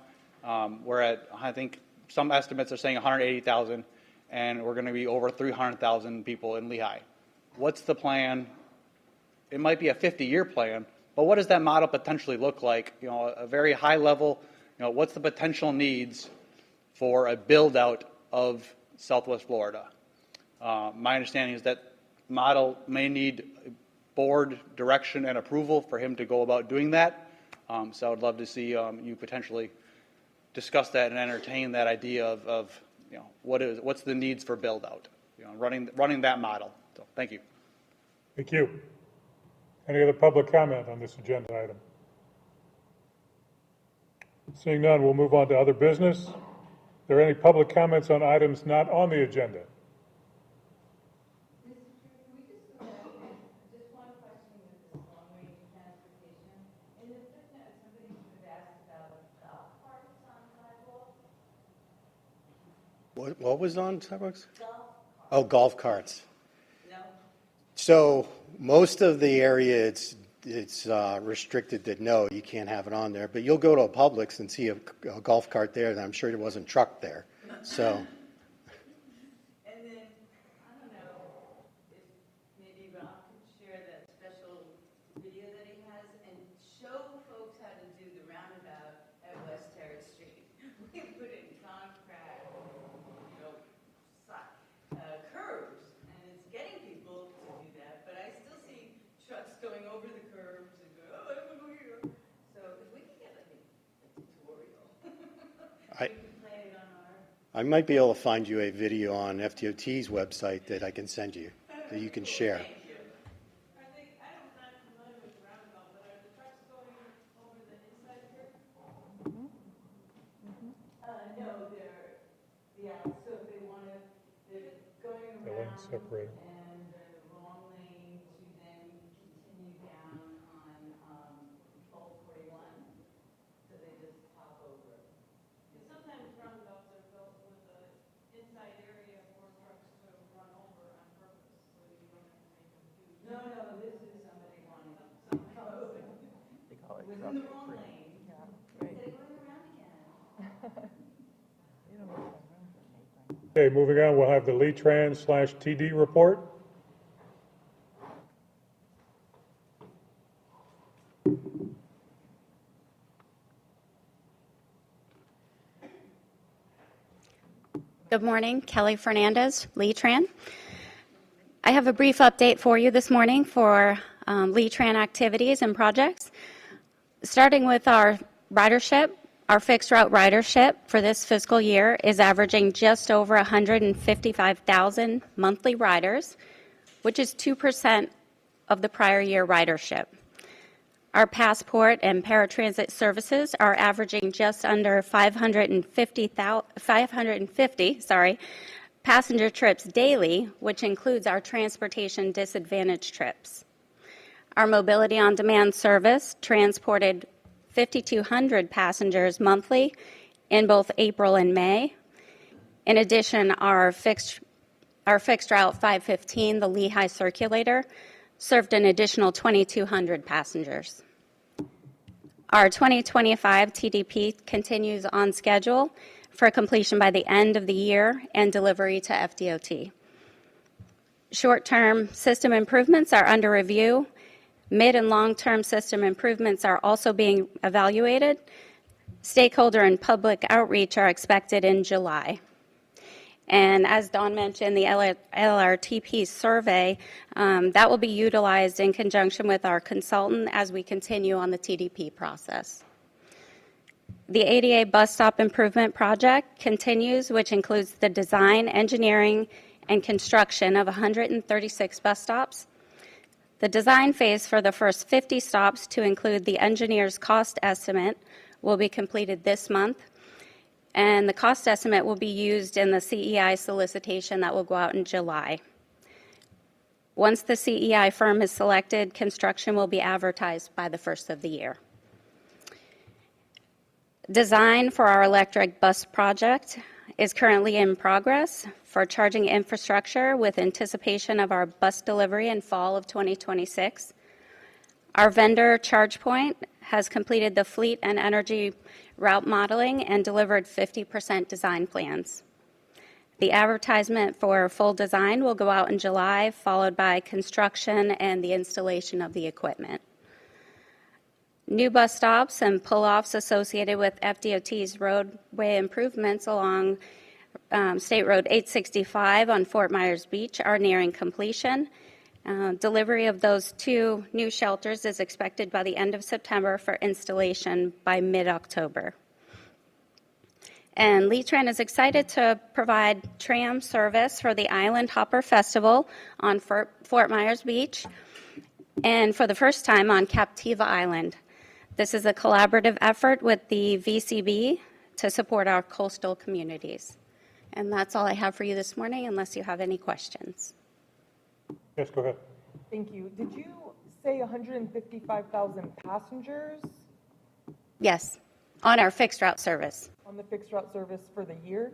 We're at, I think, some estimates are saying 180,000. And we're going to be over 300,000 people in Lehigh. What's the plan? It might be a 50-year plan, but what does that model potentially look like? A very high level, what's the potential needs for a build out of Southwest Florida? My understanding is that model may need board direction and approval for him to go about doing that. So I'd love to see you potentially discuss that and entertain that idea of what's the needs for build out, running that model. So thank you. Thank you. Any other public comment on this agenda item? Seeing none, we'll move on to other business. Are there any public comments on items not on the agenda? What was on sidewalks? Oh, golf carts. No. So most of the area, it's restricted that no, you can't have it on there. But you'll go to a Publix and see a golf cart there, and I'm sure it wasn't trucked there. So. And then, I don't know, if maybe Rob could share that special video that he has and show folks how to do the roundabout at West Terrace Street. We put in concrete, curves, and it's getting people to do that. But I still see trucks going over the curves and go, oh, I want to go here. So if we could get a tutorial, we can play it on our. I might be able to find you a video on FDOT's website that I can send you, that you can share. No, they're, yeah, so separator. And the wrong lane to then continue down on, 1241, so they just hop over it. Because sometimes roundabouts are built with the inside area for trucks to run over on purpose, so you don't have to make them huge. No, this is somebody wanting some road. They call it Was truck in the wrong free. lane. Yeah, Instead of going around again. Okay, moving on, we'll have the Lee-Trans/TD report. Good morning, Kelly Fernandez, Lee-Tran. I have a brief update for you this morning for Lee-Tran activities and projects. Starting with our ridership, our fixed route ridership for this fiscal year is averaging just over 155,000 monthly riders, which is 2% of the prior year ridership. Our passport and paratransit services are averaging just under 550 passenger trips daily, which includes our transportation disadvantage trips. Our Mobility on Demand service transported 5,200 passengers monthly in both April and May. In addition, our fixed route 515, the Lehigh Circulator, served an additional 2,200 passengers. Our 2025 TDP continues on schedule for completion by the end of the year and delivery to FDOT. Short-term system improvements are under review. Mid- and long-term system improvements are also being evaluated. Stakeholder and public outreach are expected in July. And as Dawn mentioned, the LRTP survey, that will be utilized in conjunction with our consultant as we continue on the TDP process. The ADA bus stop improvement project continues, which includes the design, engineering, and construction of 136 bus stops. The design phase for the first 50 stops to include the engineer's cost estimate will be completed this month. And the cost estimate will be used in the CEI solicitation that will go out in July. Once the CEI firm is selected, construction will be advertised by the first of the year. Design for our electric bus project is currently in progress for charging infrastructure with anticipation of our bus delivery in fall of 2026. Our vendor ChargePoint has completed the fleet and energy route modeling and delivered 50% design plans. The advertisement for full design will go out in July, followed by construction and the installation of the equipment. New bus stops and pull-offs associated with FDOT's roadway improvements along State Road 865 on Fort Myers Beach are nearing completion. Delivery of those 2 new shelters is expected by the end of September for installation by mid-October. And Lee-Tran is excited to provide tram service for the Island Hopper Festival on Fort Myers Beach and for the first time on Captiva Island. This is a collaborative effort with the VCB to support our coastal communities. And that's all I have for you this morning, unless you have any questions. Yes, go ahead. Thank you. Did you say 155,000 passengers? Yes, on our fixed route service. On the fixed route service for the year?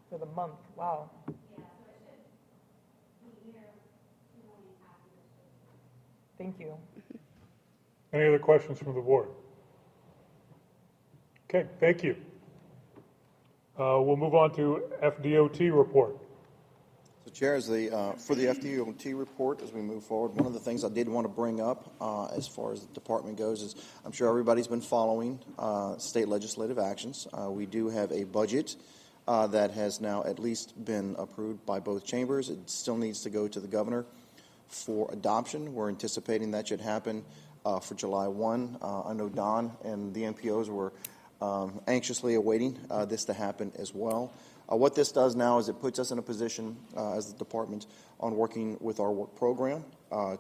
For the month, wow. Thank you. Any other questions from the board? Okay, thank you. We'll move on to FDOT report. So Chair, for the FDOT report, as we move forward, one of the things I did want to bring up as far as the department goes is I'm sure everybody's been following state legislative actions. We do have a budget that has now at least been approved by both chambers. It still needs to go to the governor for adoption. We're anticipating that should happen for July 1. I know Don and the NPOs were anxiously awaiting this to happen as well. What this does now is it puts us in a position as the department on working with our work program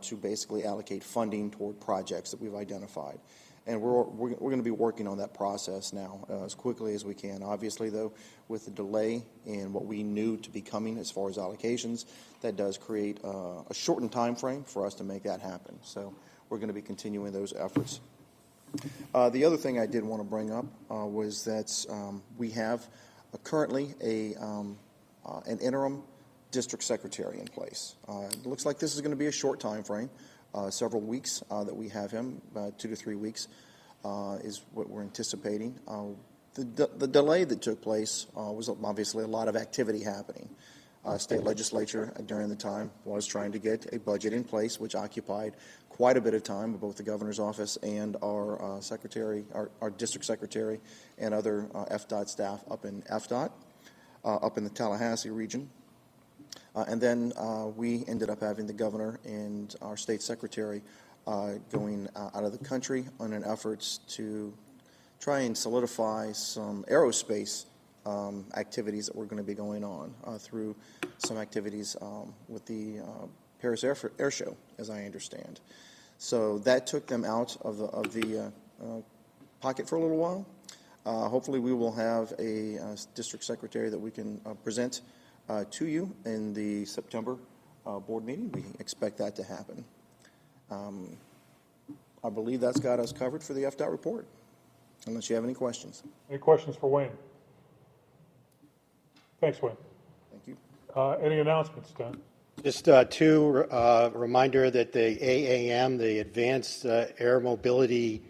to basically allocate funding toward projects that we've identified. And we're going to be working on that process now as quickly as we can. Obviously, though, with the delay in what we knew to be coming as far as allocations, that does create a shortened time frame for us to make that happen. So we're going to be continuing those efforts. The other thing I did want to bring up was that we have currently an interim district secretary in place. It looks like this is going to be a short time frame. Several weeks that we have him, 2 to 3 weeks is what we're anticipating. The delay that took place was obviously a lot of activity happening. State legislature during the time was trying to get a budget in place, which occupied quite a bit of time, both the governor's office and our secretary, our district secretary, and other FDOT staff up in FDOT, up in the Tallahassee region. And then we ended up having the governor and our state secretary going out of the country on an efforts to try and solidify some aerospace activities that were going to be going on through some activities with the Paris Air Show, as I understand. So that took them out of the pocket for a little while. Hopefully we will have a district secretary that we can present to you in the September board meeting. We expect that to happen. I believe that's got us covered for the FDOT report, unless you have any questions. Any questions for Wayne? Thanks, Wayne. Thank you. Any announcements, Don? Just two reminder that the AAM, the Advanced Air Mobility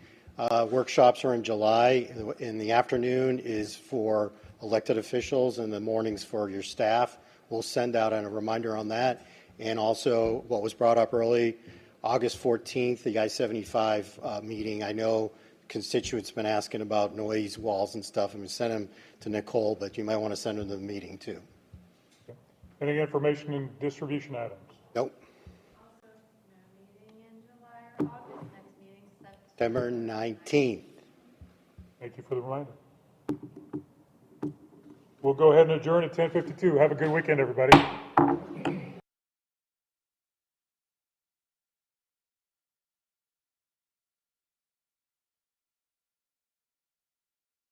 workshops are in July. In the afternoon is for elected officials and the mornings for your staff. We'll send out a reminder on that. And also what was brought up early, August 14th, the I-75 meeting. I know constituents been asking about noise walls and stuff. I'm going to send them to Nicole, but you might want to send them to the meeting too. Okay. Any information in distribution items? Nope. Also, no meeting in July or August. Next meeting September 19th. Thank you for the reminder. We'll go ahead and adjourn at 10:52. Have a good weekend, everybody.